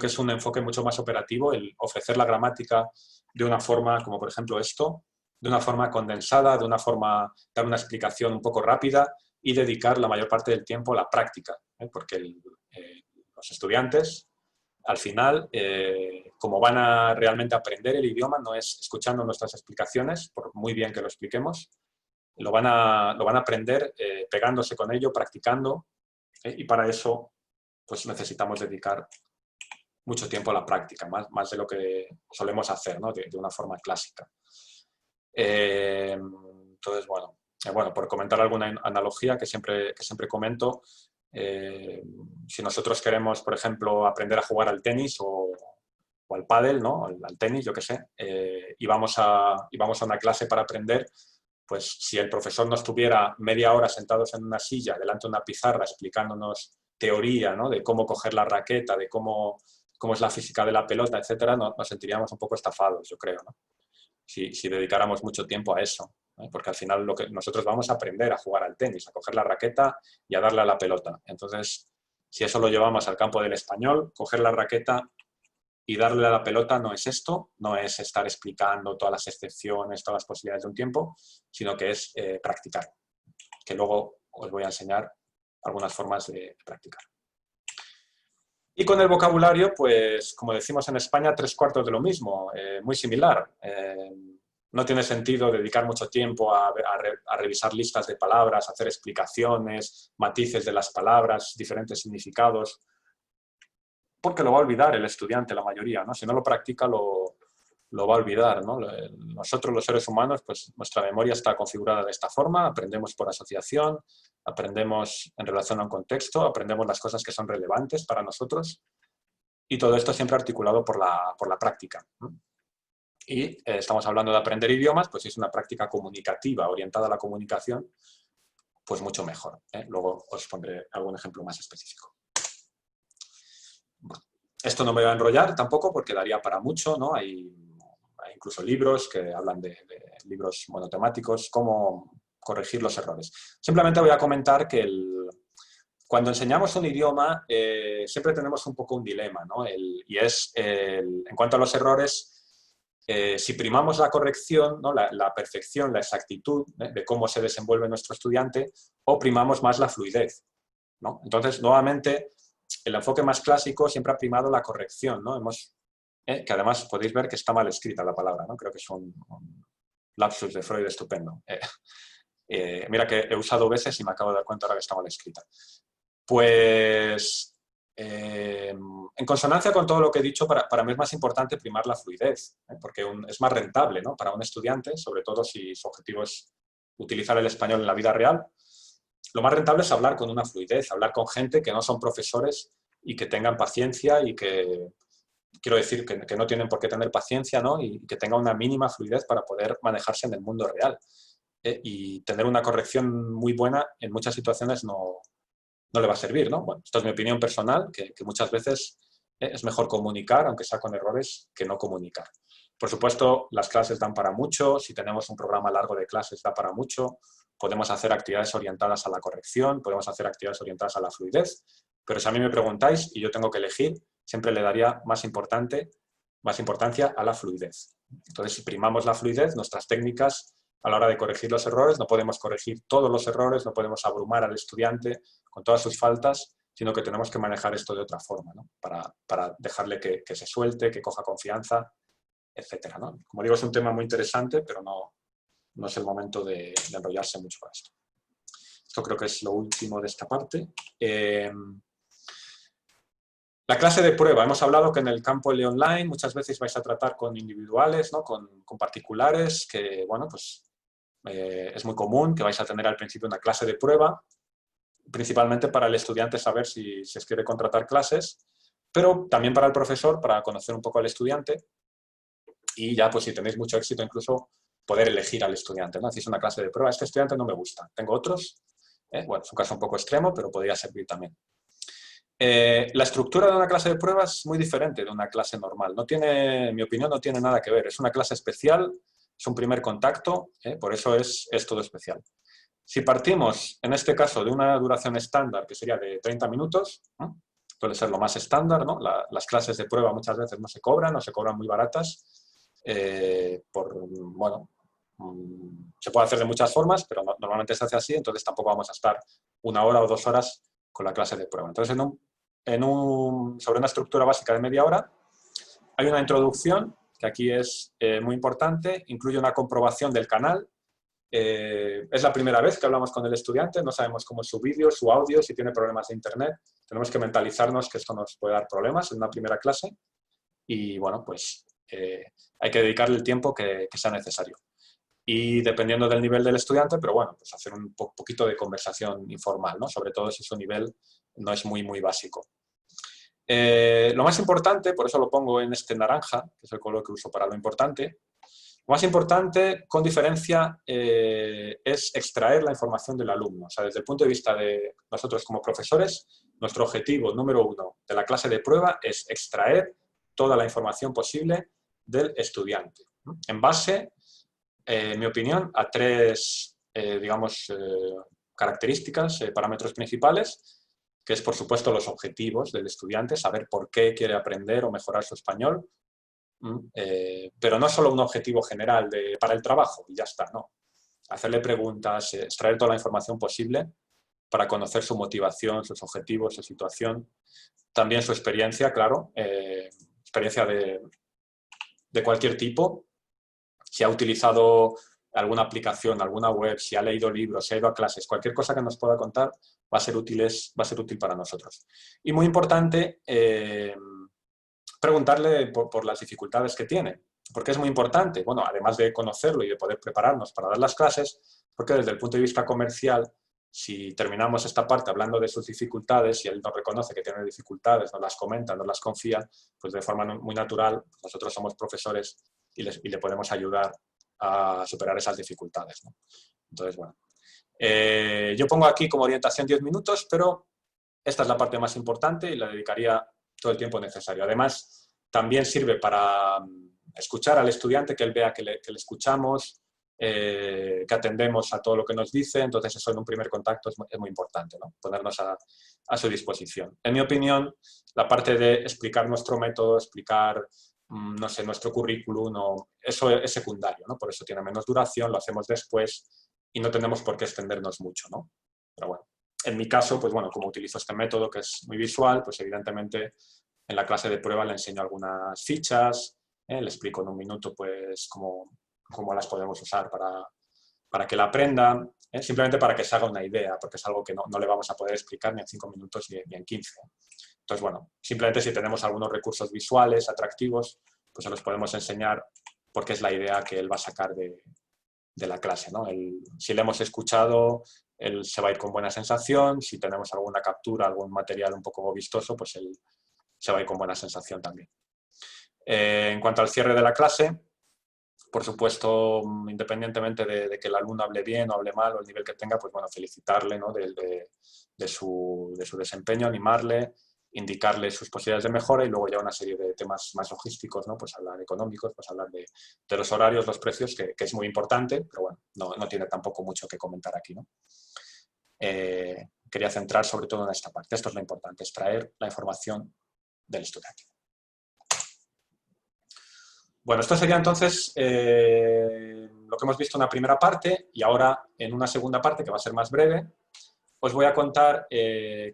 es un enfoque mucho más operativo el ofrecer la gramática de una forma, como por ejemplo esto, de una forma condensada, de una forma, dar una explicación un poco rápida y dedicar la mayor parte del tiempo a la práctica, porque los estudiantes, al final, como van a realmente aprender el idioma, no es escuchando nuestras explicaciones, por muy bien que lo expliquemos, lo van a aprender pegándose con ello, practicando, y para eso pues necesitamos dedicar mucho tiempo a la práctica, más de lo que solemos hacer, ¿no?, de una forma clásica. Entonces, bueno, por comentar alguna analogía que siempre comento, si nosotros queremos, por ejemplo, aprender a jugar al tenis o al pádel, ¿no?, al tenis, yo qué sé, y vamos a una clase para aprender, pues si el profesor no estuviera media hora sentados en una silla delante de una pizarra explicándonos teoría, ¿no?, de cómo coger la raqueta, de cómo es la física de la pelota, etcétera, nos sentiríamos un poco estafados, yo creo, ¿no?, si dedicáramos mucho tiempo a eso, ¿no? Porque al final lo que nosotros vamos a aprender a jugar al tenis, a coger la raqueta y a darle a la pelota. Entonces, si eso lo llevamos al campo del español, coger la raqueta y darle a la pelota no es esto, no es estar explicando todas las excepciones, todas las posibilidades de un tiempo, sino que es practicar, que luego os voy a enseñar algunas formas de practicar. Y con el vocabulario, pues, como decimos en España, 3/4 de lo mismo, muy similar. No tiene sentido dedicar mucho tiempo a revisar listas de palabras, hacer explicaciones, matices de las palabras, diferentes significados, porque lo va a olvidar el estudiante, la mayoría, ¿no? Si no lo practica, lo lo va a olvidar, ¿no? Nosotros, los seres humanos, pues nuestra memoria está configurada de esta forma, aprendemos por asociación, aprendemos en relación a un contexto, aprendemos las cosas que son relevantes para nosotros y todo esto siempre articulado por la práctica, ¿no? Y estamos hablando de aprender idiomas, pues si es una práctica comunicativa orientada a la comunicación, pues mucho mejor, ¿eh? Luego os pondré algún ejemplo más específico. Bueno, esto no me va a enrollar tampoco porque daría para mucho, ¿no? Hay incluso libros que hablan de libros monotemáticos, cómo corregir los errores. Simplemente voy a comentar que cuando enseñamos un idioma siempre tenemos un poco un dilema, ¿no? En cuanto a los errores, si primamos la corrección, ¿no? la perfección, la exactitud de cómo se desenvuelve nuestro estudiante, o primamos más la fluidez, ¿no? Entonces, nuevamente, el enfoque más clásico siempre ha primado la corrección, ¿no? Que además podéis ver que está mal escrita la palabra, ¿no? Creo que es un lapsus de Freud estupendo. Mira que he usado veces y me acabo de dar cuenta ahora que está mal escrita. Pues, en consonancia con todo lo que he dicho, para mí es más importante primar la fluidez, porque es más rentable, ¿no? Para un estudiante, sobre todo si su objetivo es utilizar el español en la vida real, lo más rentable es hablar con una fluidez, hablar con gente que no son profesores y que tengan paciencia y que, quiero decir, que no tienen por qué tener paciencia, ¿no? Y que tengan una mínima fluidez para poder manejarse en el mundo real. Y tener una corrección muy buena en muchas situaciones no le va a servir, ¿no? Bueno, esto es mi opinión personal, que muchas veces es mejor comunicar, aunque sea con errores, que no comunicar. Por supuesto, las clases dan para mucho, si tenemos un programa largo de clases da para mucho, podemos hacer actividades orientadas a la corrección, podemos hacer actividades orientadas a la fluidez, pero si a mí me preguntáis y yo tengo que elegir, siempre le daría más importancia a la fluidez. Entonces, si primamos la fluidez, nuestras técnicas a la hora de corregir los errores, no podemos corregir todos los errores, no podemos abrumar al estudiante con todas sus faltas, sino que tenemos que manejar esto de otra forma, ¿no? Para dejarle que se suelte, que coja confianza, etcétera, ¿no? Como digo, es un tema muy interesante, pero no es el momento de enrollarse mucho con esto. Esto creo que es lo último de esta parte. La clase de prueba. Hemos hablado que en el campo online muchas veces vais a tratar con individuales, ¿no? con particulares, que, bueno, pues es muy común que vais a tener al principio una clase de prueba, principalmente para el estudiante saber si se quiere contratar clases, pero también para el profesor, para conocer un poco al estudiante y ya, pues si tenéis mucho éxito, incluso poder elegir al estudiante, ¿no? Hacéis una clase de prueba, este estudiante no me gusta, tengo otros, bueno, es un caso un poco extremo, pero podría servir también. La estructura de una clase de prueba es muy diferente de una clase normal. No tiene, en mi opinión, no tiene nada que ver. Es una clase especial, es un primer contacto, por eso es todo especial. Si partimos, en este caso, de una duración estándar, que sería de 30 minutos, ¿no? Suele ser lo más estándar, ¿no? Las clases de prueba muchas veces no se cobran o se cobran muy baratas. Bueno, se puede hacer de muchas formas, pero normalmente se hace así, entonces tampoco vamos a estar 1 hora o 2 horas con la clase de prueba. Entonces, sobre una estructura básica de media hora, hay una introducción, que aquí es muy importante, incluye una comprobación del canal. Es la primera vez que hablamos con el estudiante, no sabemos cómo es su vídeo, su audio, si tiene problemas de internet. Tenemos que mentalizarnos que esto nos puede dar problemas en una primera clase y, bueno, pues hay que dedicarle el tiempo que sea necesario. Y dependiendo del nivel del estudiante, pero bueno, pues hacer un poquito de conversación informal, ¿no? Sobre todo si su nivel no es muy, muy básico. Lo más importante, por eso lo pongo en este naranja, que es el color que uso para lo importante, lo más importante, con diferencia, es extraer la información del alumno. O sea, desde el punto de vista de nosotros como profesores, nuestro objetivo número 1 de la clase de prueba es extraer toda la información posible del estudiante, ¿no? En base, en mi opinión, a 3, digamos, características, parámetros principales, que es, por supuesto, los objetivos del estudiante, saber por qué quiere aprender o mejorar su español, pero no solo un objetivo general para el trabajo y ya está, no. Hacerle preguntas, extraer toda la información posible para conocer su motivación, sus objetivos, su situación, también su experiencia, claro, experiencia de cualquier tipo, si ha utilizado alguna aplicación, alguna web, si ha leído libros, si ha ido a clases, cualquier cosa que nos pueda contar va a ser útil para nosotros. Y muy importante, preguntarle por las dificultades que tiene. ¿Por qué es muy importante? Bueno, además de conocerlo y de poder prepararnos para dar las clases, porque desde el punto de vista comercial, si terminamos esta parte hablando de sus dificultades y él nos reconoce que tiene dificultades, nos las comenta, nos las confía, pues de forma muy natural, nosotros somos profesores y le podemos ayudar a superar esas dificultades, ¿no? Entonces, bueno. Yo pongo aquí como orientación 10 minutos, pero esta es la parte más importante y le dedicaría todo el tiempo necesario. Además, también sirve para escuchar al estudiante, que él vea que le escuchamos, que atendemos a todo lo que nos dice. Entonces eso en un primer contacto es muy importante, ¿no? Ponernos a su disposición. En mi opinión, la parte de explicar nuestro método, explicar, no sé, nuestro currículum, eso es secundario, ¿no? Por eso tiene menos duración, lo hacemos después y no tenemos por qué extendernos mucho, ¿no? Pero bueno, en mi caso, pues bueno, como utilizo este método que es muy visual, pues evidentemente en la clase de prueba le enseño algunas fichas, le explico en un minuto pues cómo las podemos usar para que la aprenda, simplemente para que se haga una idea, porque es algo que no le vamos a poder explicar ni en 5 minutos ni en 15. Entonces, bueno, simplemente si tenemos algunos recursos visuales atractivos, pues se los podemos enseñar porque es la idea que él va a sacar de la clase, ¿no? Si le hemos escuchado, él se va a ir con buena sensación. Si tenemos alguna captura, algún material un poco vistoso, pues él se va a ir con buena sensación también. En cuanto al cierre de la clase, por supuesto, independientemente de que el alumno hable bien o hable mal o el nivel que tenga, pues bueno, felicitarle, ¿no? de su desempeño, animarle, indicarle sus posibilidades de mejora y luego ya una serie de temas más logísticos, ¿no? Pues hablar económicos, pues hablar de los horarios, los precios, que es muy importante, pero bueno, no tiene tampoco mucho que comentar aquí, ¿no? Quería centrar sobre todo en esta parte. Esto es lo importante, extraer la información del estudiante. Bueno, esto sería entonces lo que hemos visto en una primera parte y ahora en una segunda parte, que va a ser más breve, os voy a contar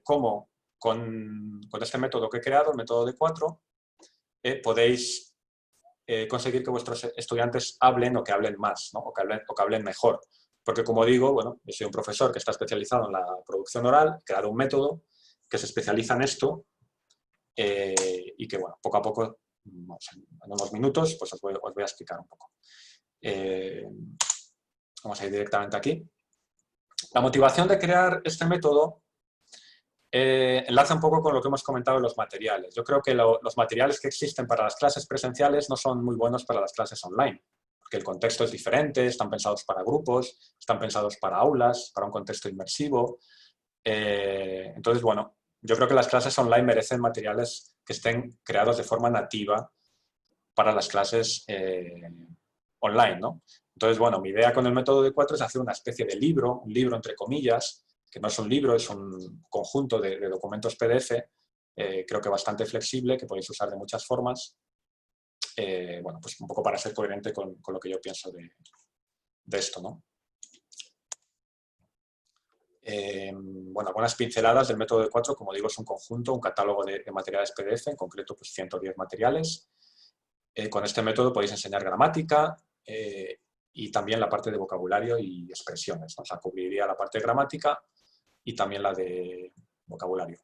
cómo con este método que he creado, el método de 4, podéis conseguir que vuestros estudiantes hablen o que hablen más, ¿no? o que hablen mejor. Porque como digo, bueno, yo soy un profesor que está especializado en la producción oral, he creado un método que se especializa en esto y que, bueno, poco a poco, en unos minutos, pues os voy a explicar un poco. Vamos a ir directamente aquí. La motivación de crear este método enlaza un poco con lo que hemos comentado en los materiales. Yo creo que los materiales que existen para las clases presenciales no son muy buenos para las clases online, porque el contexto es diferente, están pensados para grupos, están pensados para aulas, para un contexto inmersivo. Entonces, bueno, yo creo que las clases online merecen materiales que estén creados de forma nativa para las clases online, ¿no? Entonces, bueno, mi idea con el método de 4 es hacer una especie de libro, un libro entre comillas, que no es un libro, es un conjunto de documentos PDF, creo que bastante flexible, que podéis usar de muchas formas. Bueno, pues un poco para ser coherente con lo que yo pienso de esto, ¿no? Bueno, algunas pinceladas del método de 4, como digo, es un conjunto, un catálogo de materiales PDF, en concreto pues 110 materiales. Con este método podéis enseñar gramática y también la parte de vocabulario y expresiones, ¿no? O sea, cubriría la parte de gramática y también la de vocabulario.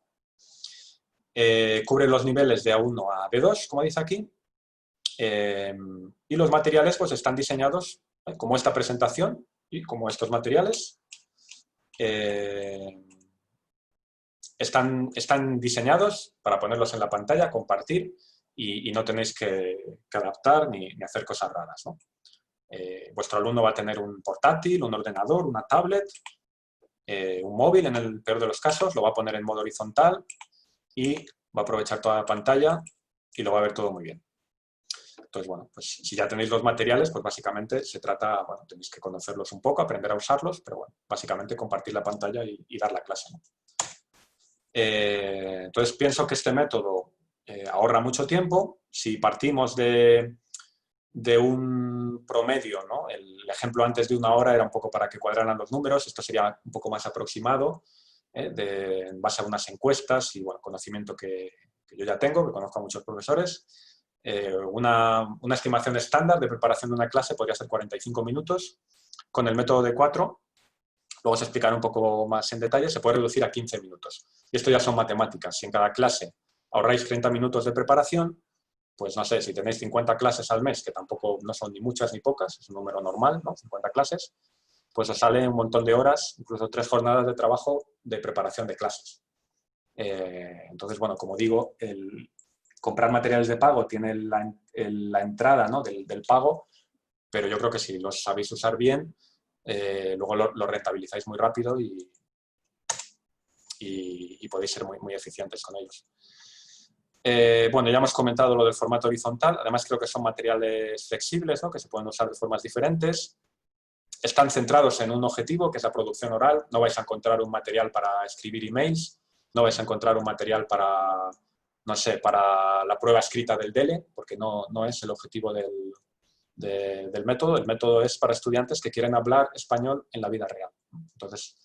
Cubre los niveles de A1 a B2, como dice aquí, y los materiales pues están diseñados como esta presentación y como estos materiales. Están diseñados para ponerlos en la pantalla, compartir y no tenéis que adaptar ni hacer cosas raras, ¿no? Vuestro alumno va a tener un portátil, un ordenador, una tablet, un móvil en el peor de los casos, lo va a poner en modo horizontal y va a aprovechar toda la pantalla y lo va a ver todo muy bien. Entonces, bueno, pues si ya tenéis los materiales, pues básicamente se trata, bueno, tenéis que conocerlos un poco, aprender a usarlos, pero bueno, básicamente compartir la pantalla y dar la clase, ¿no? Entonces pienso que este método ahorra mucho tiempo. Si partimos de un promedio, ¿no? El ejemplo antes de 1 hora era un poco para que cuadraran los números, esto sería un poco más aproximado, en base a unas encuestas y bueno, conocimiento que yo ya tengo, que conozco a muchos profesores. Una estimación estándar de preparación de una clase podría ser 45 minutos. Con el método de 4, luego os explicaré un poco más en detalle, se puede reducir a 15 minutos. Y esto ya son matemáticas. Si en cada clase ahorráis 30 minutos de preparación, pues no sé, si tenéis 50 clases al mes, que tampoco no son ni muchas ni pocas, es un número normal, ¿no? 50 clases, pues os sale un montón de horas, incluso 3 jornadas de trabajo de preparación de clases. Entonces, bueno, como digo, el comprar materiales de pago tiene la entrada, ¿no? del pago, pero yo creo que si los sabéis usar bien, luego lo rentabilizáis muy rápido y podéis ser muy, muy eficientes con ellos. Bueno, ya hemos comentado lo del formato horizontal. Además, creo que son materiales flexibles, ¿no? Que se pueden usar de formas diferentes. Están centrados en un objetivo, que es la producción oral. No vais a encontrar un material para escribir emails, no vais a encontrar un material para, no sé, para la prueba escrita del DELE, porque no es el objetivo del método. El método es para estudiantes que quieren hablar español en la vida real. Entonces,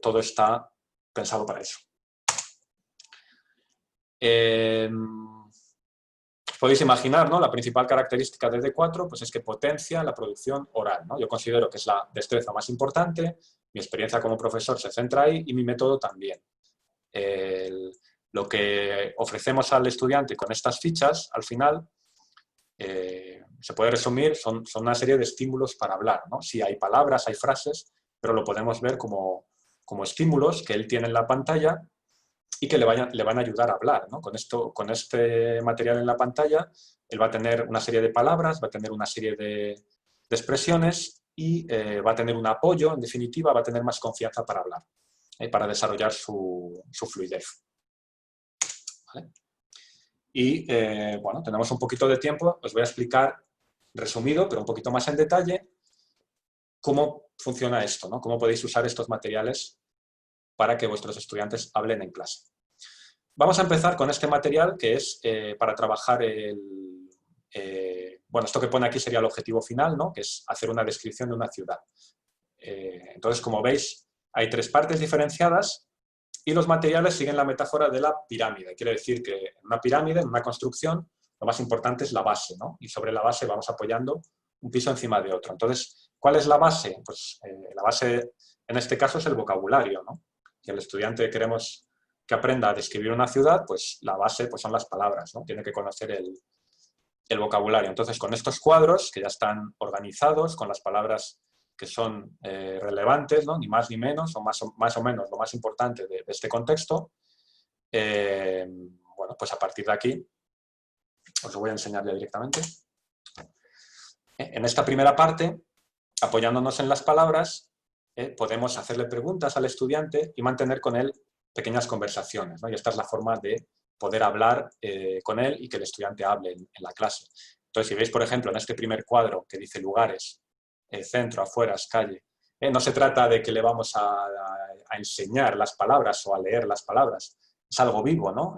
todo está pensado para eso. Podéis imaginar, ¿no? La principal característica de D4 pues es que potencia la producción oral, ¿no? Yo considero que es la destreza más importante, mi experiencia como profesor se centra ahí y mi método también. Lo que ofrecemos al estudiante con estas fichas, al final, se puede resumir, son una serie de estímulos para hablar, ¿no? Sí, hay palabras, hay frases, pero lo podemos ver como estímulos que él tiene en la pantalla y que le van a ayudar a hablar, ¿no? Con este material en la pantalla, él va a tener una serie de palabras, va a tener una serie de expresiones y va a tener un apoyo, en definitiva, va a tener más confianza para hablar, para desarrollar su fluidez. ¿Vale? Y, bueno, tenemos un poquito de tiempo, os voy a explicar, resumido, pero un poquito más en detalle, cómo funciona esto, ¿no? Cómo podéis usar estos materiales para que vuestros estudiantes hablen en clase. Vamos a empezar con este material que es para trabajar bueno, esto que pone aquí sería el objetivo final, ¿no? Que es hacer una descripción de una ciudad. Entonces, como veis, hay 3 partes diferenciadas y los materiales siguen la metáfora de la pirámide. Quiere decir que en una pirámide, en una construcción, lo más importante es la base, ¿no? Y sobre la base vamos apoyando un piso encima de otro. Entonces, ¿cuál es la base? Pues la base, en este caso, es el vocabulario, ¿no? Si el estudiante queremos que aprenda a describir una ciudad, pues la base pues son las palabras, ¿no? Tiene que conocer el vocabulario. Entonces, con estos cuadros que ya están organizados, con las palabras que son relevantes, ¿no? Ni más ni menos, o más o menos lo más importante de este contexto, bueno, pues a partir de aquí os lo voy a enseñar ya directamente. En esta primera parte, apoyándonos en las palabras, podemos hacerle preguntas al estudiante y mantener con él pequeñas conversaciones, ¿no? Y esta es la forma de poder hablar con él y que el estudiante hable en la clase. Entonces, si veis, por ejemplo, en este primer cuadro que dice lugares, centro, afueras, calle, no se trata de que le vamos a enseñar las palabras o a leer las palabras, es algo vivo, ¿no?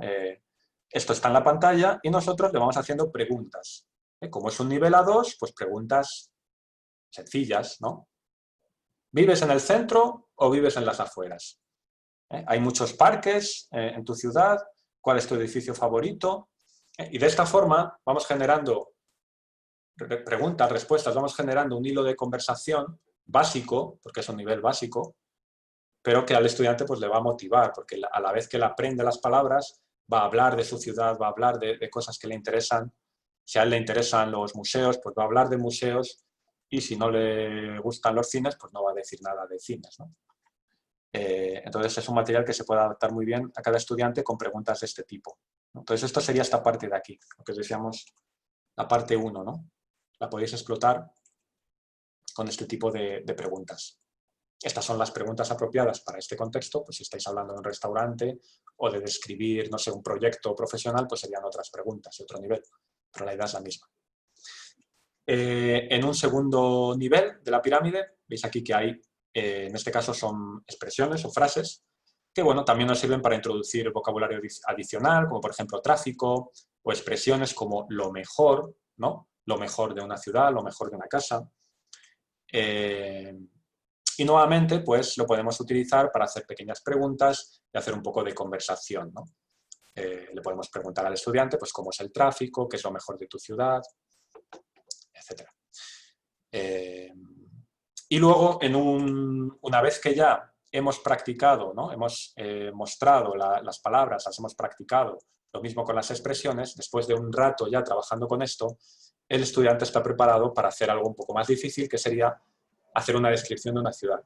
Esto está en la pantalla y nosotros le vamos haciendo preguntas. Como es un nivel A2, pues preguntas sencillas, ¿no? ¿Vives en el centro o vives en las afueras? Hay muchos parques en tu ciudad, ¿cuál es tu edificio favorito? Y de esta forma vamos generando preguntas, respuestas, vamos generando un hilo de conversación básico, porque es un nivel básico, pero que al estudiante pues, le va a motivar, porque a la vez que él aprende las palabras, va a hablar de su ciudad, va a hablar de cosas que le interesan. Si a él le interesan los museos, pues va a hablar de museos, y si no le gustan los cines, pues no va a decir nada de cines, ¿no? Entonces es un material que se puede adaptar muy bien a cada estudiante con preguntas de este tipo. Entonces esto sería esta parte de aquí, lo que decíamos, la parte 1, ¿no? La podéis explotar con este tipo de preguntas. Estas son las preguntas apropiadas para este contexto, pues si estáis hablando de un restaurante o de describir, no sé, un proyecto profesional, pues serían otras preguntas y otro nivel, pero la idea es la misma. En un segundo nivel de la pirámide, veis aquí que hay, en este caso son expresiones o frases, que bueno, también nos sirven para introducir vocabulario adicional, como por ejemplo tráfico, o expresiones como lo mejor, ¿no? Lo mejor de una ciudad, lo mejor de una casa. Y nuevamente, pues lo podemos utilizar para hacer pequeñas preguntas y hacer un poco de conversación, ¿no? Le podemos preguntar al estudiante, pues cómo es el tráfico, qué es lo mejor de tu ciudad, etc. Y luego, una vez que ya hemos practicado, ¿no? Hemos mostrado las palabras, las hemos practicado Lo mismo con las expresiones, después de un rato ya trabajando con esto, el estudiante está preparado para hacer algo un poco más difícil, que sería hacer una descripción de una ciudad.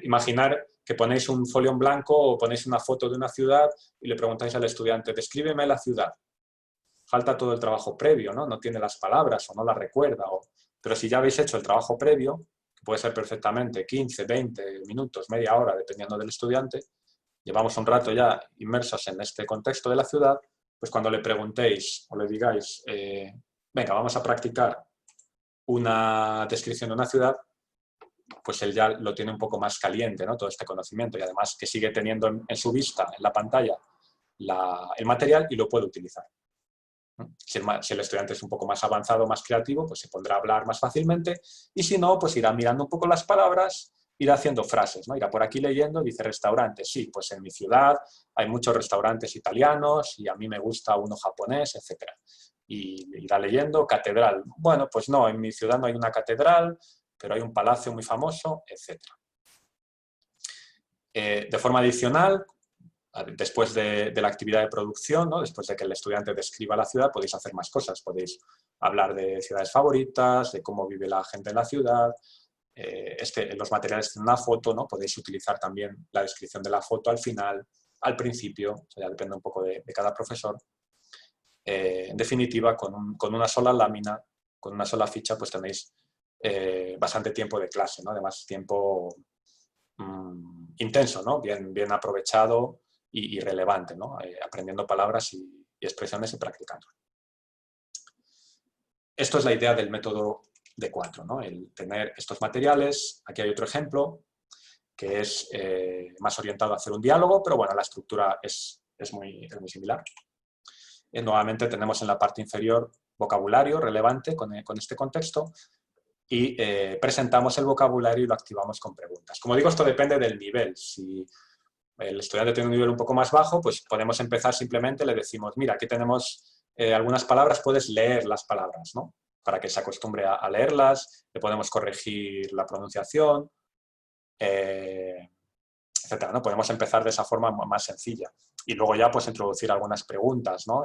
Imaginar que ponéis un folio en blanco o ponéis una foto de una ciudad y le preguntáis al estudiante, descríbeme la ciudad. Falta todo el trabajo previo, ¿no? No tiene las palabras o no las recuerda. Pero si ya habéis hecho el trabajo previo, que puede ser perfectamente 15, 20 minutos, media hora, dependiendo del estudiante, llevamos un rato ya inmersos en este contexto de la ciudad, pues cuando le preguntéis o le digáis, venga, vamos a practicar una descripción de una ciudad, pues él ya lo tiene un poco más caliente, ¿no? Todo este conocimiento, y además que sigue teniendo en su vista, en la pantalla, el material y lo puede utilizar. Si el estudiante es un poco más avanzado, más creativo, pues se pondrá a hablar más fácilmente, y si no, pues irá mirando un poco las palabras, irá haciendo frases, ¿no? Irá por aquí leyendo, dice restaurante, sí, pues en mi ciudad hay muchos restaurantes italianos y a mí me gusta uno japonés, etc. Y irá leyendo, catedral, bueno, pues no, en mi ciudad no hay una catedral, pero hay un palacio muy famoso, etc. De forma adicional, después de la actividad de producción, ¿no? Después de que el estudiante describa la ciudad, podéis hacer más cosas. Podéis hablar de ciudades favoritas, de cómo vive la gente en la ciudad. Los materiales de una foto, ¿no? Podéis utilizar también la descripción de la foto al final, al principio, o sea, ya depende un poco de cada profesor. En definitiva, con una sola lámina, con una sola ficha, pues tenéis bastante tiempo de clase, ¿no? Además, tiempo intenso, ¿no? Bien aprovechado y relevante, ¿no? Aprendiendo palabras y expresiones y practicando. Esto es la idea del método D4, ¿no? El tener estos materiales. Aquí hay otro ejemplo que es más orientado a hacer un diálogo, pero bueno, la estructura es muy similar. Nuevamente tenemos en la parte inferior vocabulario relevante con este contexto y presentamos el vocabulario y lo activamos con preguntas. Como digo, esto depende del nivel. Si el estudiante tiene un nivel un poco más bajo, pues podemos empezar simplemente, le decimos, mira, aquí tenemos algunas palabras, puedes leer las palabras, ¿no? Para que se acostumbre a leerlas, le podemos corregir la pronunciación, etcétera, ¿no? Podemos empezar de esa forma más sencilla. Y luego ya pues introducir algunas preguntas, ¿no?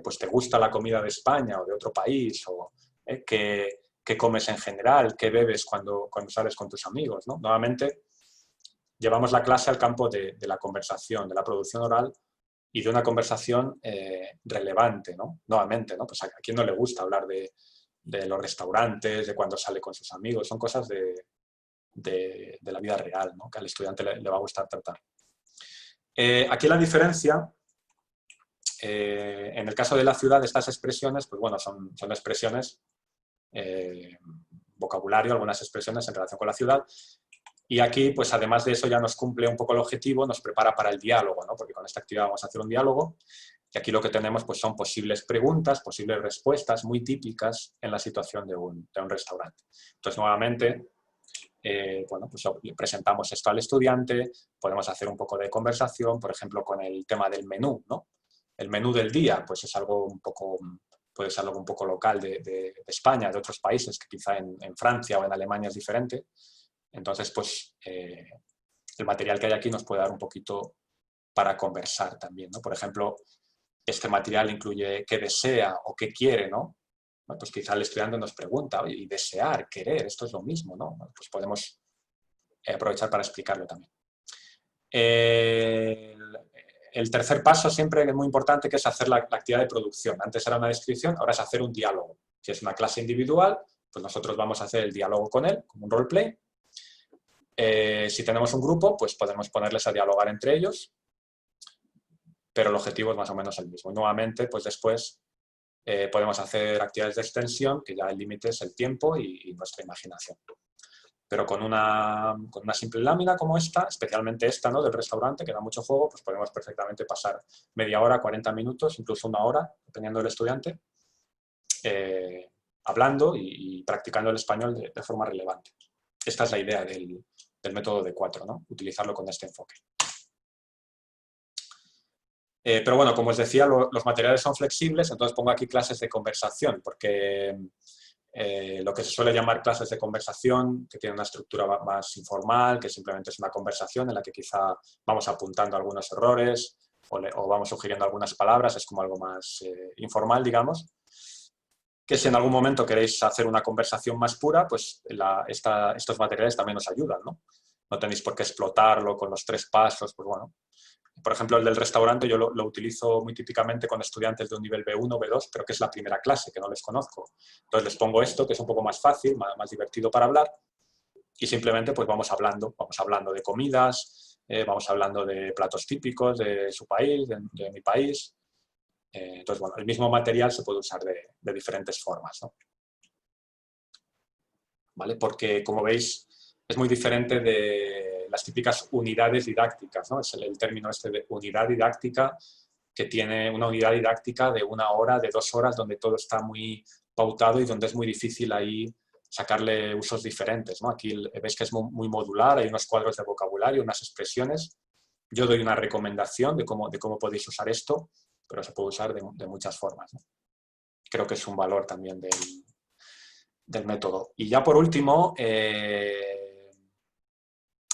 Pues ¿te gusta la comida de España o de otro país? O ¿qué comes en general? ¿Qué bebes cuando sales con tus amigos? ¿No? Nuevamente, llevamos la clase al campo de la conversación, de la producción oral y de una conversación relevante, ¿no? Nuevamente, ¿no? Pues a quién no le gusta hablar de los restaurantes, de cuando sale con sus amigos, son cosas de la vida real, ¿no? Que al estudiante le va a gustar tratar. Aquí la diferencia, en el caso de la ciudad, estas expresiones, pues bueno, son expresiones, vocabulario, algunas expresiones en relación con la ciudad. Y aquí, pues además de eso, ya nos cumple un poco el objetivo, nos prepara para el diálogo, ¿no? Porque con esta actividad vamos a hacer un diálogo. Y aquí lo que tenemos pues, son posibles preguntas, posibles respuestas muy típicas en la situación de un restaurante. Entonces, nuevamente, bueno, pues le presentamos esto al estudiante, podemos hacer un poco de conversación, por ejemplo, con el tema del menú, ¿no? El menú del día, pues es algo un poco, puede ser algo un poco local de España, de otros países, que quizá en Francia o en Alemania es diferente. Entonces, pues, el material que hay aquí nos puede dar un poquito para conversar también, ¿no? Por ejemplo, este material incluye qué desea o qué quiere, ¿no? Pues quizá el estudiante nos pregunta, oye, y desear, querer, esto es lo mismo, ¿no? Pues podemos aprovechar para explicarlo también. El tercer paso siempre es muy importante, que es hacer la actividad de producción. Antes era una descripción, ahora es hacer un diálogo. Si es una clase individual, pues nosotros vamos a hacer el diálogo con él, como un roleplay. Si tenemos un grupo, pues podemos ponerles a dialogar entre ellos, pero el objetivo es más o menos el mismo. Y nuevamente, pues después podemos hacer actividades de extensión, que ya el límite es el tiempo y nuestra imaginación. Pero con una simple lámina como esta, especialmente esta, ¿no? Del restaurante, que da mucho juego, pues podemos perfectamente pasar media hora, 40 minutos, incluso una hora, dependiendo del estudiante, hablando y practicando el español de forma relevante. Esta es la idea del método D4, ¿no? Utilizarlo con este enfoque. Pero bueno, como os decía, los materiales son flexibles, entonces pongo aquí clases de conversación, porque lo que se suele llamar clases de conversación, que tienen una estructura más informal, que simplemente es una conversación en la que quizá vamos apuntando algunos errores, o vamos sugiriendo algunas palabras, es como algo más informal, digamos. Que si en algún momento queréis hacer una conversación más pura, pues estos materiales también os ayudan, ¿no? No tenéis por qué explotarlo con los 3 pasos, pues bueno. Por ejemplo, el del restaurante yo lo utilizo muy típicamente con estudiantes de un nivel B1, B2, pero que es la primera clase, que no les conozco. Entonces les pongo esto, que es un poco más fácil, más divertido para hablar, y simplemente pues vamos hablando de comidas, vamos hablando de platos típicos de su país, de mi país. Entonces, bueno, el mismo material se puede usar de diferentes formas, ¿no? ¿Vale? Porque, como veis, es muy diferente de las típicas unidades didácticas, ¿no? Es el término este de unidad didáctica, que tiene una unidad didáctica de 1 hora, de 2 horas, donde todo está muy pautado y donde es muy difícil ahí sacarle usos diferentes, ¿no? Aquí veis que es muy modular, hay unos cuadros de vocabulario, unas expresiones. Yo doy una recomendación de cómo podéis usar esto, pero se puede usar de muchas formas, ¿no? Creo que es un valor también del método. Y ya por último,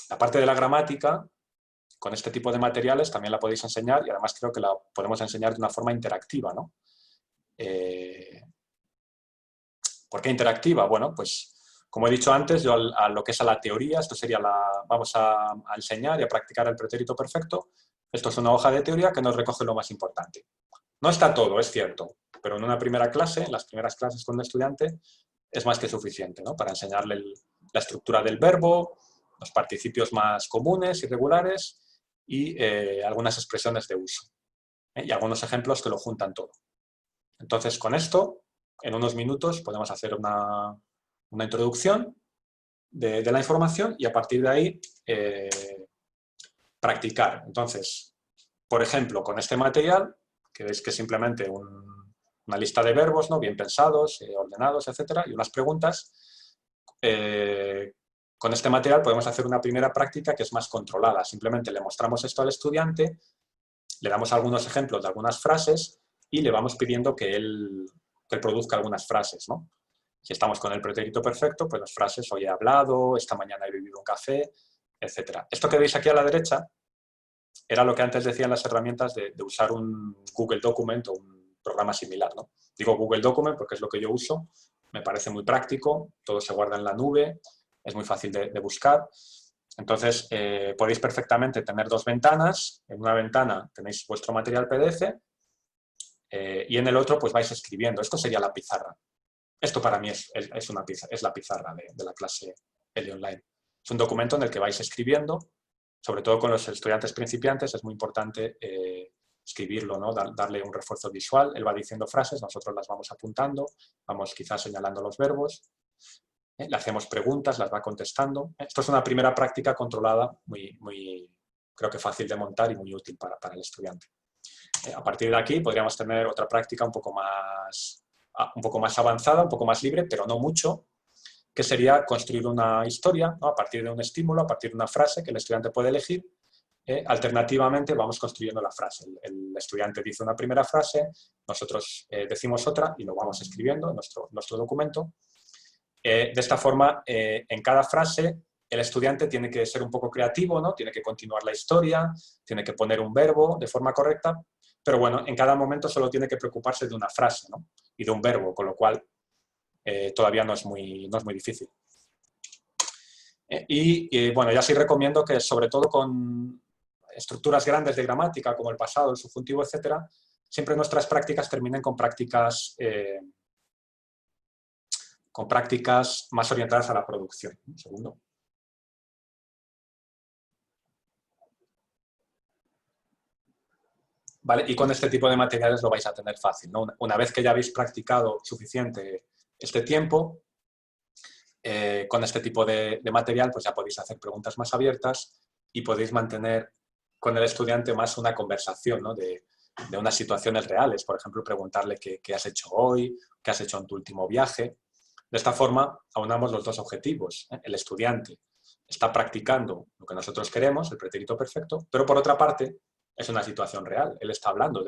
la parte de la gramática, con este tipo de materiales también la podéis enseñar y además creo que la podemos enseñar de una forma interactiva, ¿no? ¿Por qué interactiva? Bueno, pues como he dicho antes, yo a lo que es a la teoría, esto sería vamos a enseñar y a practicar el pretérito perfecto. Esto es una hoja de teoría que nos recoge lo más importante. No está todo, es cierto, pero en una primera clase, en las primeras clases con un estudiante, es más que suficiente, ¿no? Para enseñarle la estructura del verbo, los participios más comunes y regulares y algunas expresiones de uso. Y algunos ejemplos que lo juntan todo. Entonces, con esto, en unos minutos podemos hacer una introducción de la información y a partir de ahí practicar. Entonces, por ejemplo, con este material, que veis que es simplemente una lista de verbos, ¿no? Bien pensados, ordenados, etcétera, y unas preguntas. Con este material podemos hacer una primera práctica que es más controlada. Simplemente le mostramos esto al estudiante, le damos algunos ejemplos de algunas frases y le vamos pidiendo que él produzca algunas frases, ¿no? Si estamos con el pretérito perfecto, pues las frases, hoy he hablado, esta mañana he bebido un café, etcétera. Esto que veis aquí a la derecha era lo que antes decían las herramientas de usar un Google Document o un programa similar, ¿no? Digo Google Document porque es lo que yo uso, me parece muy práctico, todo se guarda en la nube, es muy fácil de buscar. Entonces, podéis perfectamente tener 2 ventanas. En una ventana tenéis vuestro material PDF y en el otro pues vais escribiendo. Esto sería la pizarra. Esto para mí es la pizarra de la clase ELI Online. Es un documento en el que vais escribiendo. Sobre todo con los estudiantes principiantes es muy importante escribirlo, ¿no? Darle un refuerzo visual. Él va diciendo frases, nosotros las vamos apuntando, vamos quizás señalando los verbos, le hacemos preguntas, las va contestando. Esto es una primera práctica controlada, creo que fácil de montar y muy útil para el estudiante. A partir de aquí podríamos tener otra práctica un poco más avanzada, un poco más libre, pero no mucho, que sería construir una historia, ¿no? A partir de un estímulo, a partir de una frase que el estudiante puede elegir. Alternativamente vamos construyendo la frase. El estudiante dice una primera frase, nosotros decimos otra y lo vamos escribiendo en nuestro documento. De esta forma, en cada frase, el estudiante tiene que ser un poco creativo, ¿no? Tiene que continuar la historia, tiene que poner un verbo de forma correcta, pero bueno, en cada momento solo tiene que preocuparse de una frase, ¿no? Y de un verbo, con lo cual todavía no es muy difícil. Bueno, ya sí recomiendo que, sobre todo con estructuras grandes de gramática, como el pasado, el subjuntivo, etcétera, siempre nuestras prácticas terminen con prácticas más orientadas a la producción. Un segundo. ¿Vale? Y con este tipo de materiales lo vais a tener fácil, ¿no? Una vez que ya habéis practicado suficiente este tiempo, con este tipo de material pues ya podéis hacer preguntas más abiertas y podéis mantener con el estudiante más una conversación, ¿no? de unas situaciones reales. Por ejemplo, preguntarle qué has hecho hoy, qué has hecho en tu último viaje. De esta forma, aunamos los 2 objetivos. El estudiante está practicando lo que nosotros queremos, el pretérito perfecto, pero por otra parte, es una situación real. Él está hablando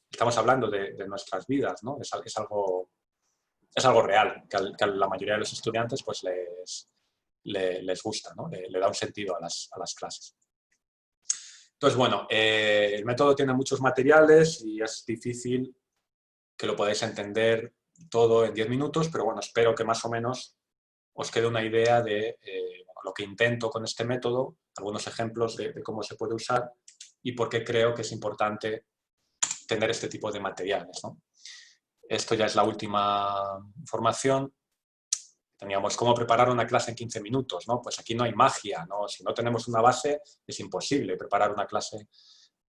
estamos hablando de nuestras vidas, ¿no? Es algo real, que a la mayoría de los estudiantes pues les gusta, ¿no? Le da un sentido a las clases. Entonces, bueno, el método tiene muchos materiales y es difícil que lo podáis entender todo en 10 minutos, pero bueno, espero que más o menos os quede una idea de lo que intento con este método, algunos ejemplos de cómo se puede usar y por qué creo que es importante tener este tipo de materiales, ¿no? Esto ya es la última información. Teníamos cómo preparar una clase en 15 minutos, ¿no? Pues aquí no hay magia, ¿no? Si no tenemos una base, es imposible preparar una clase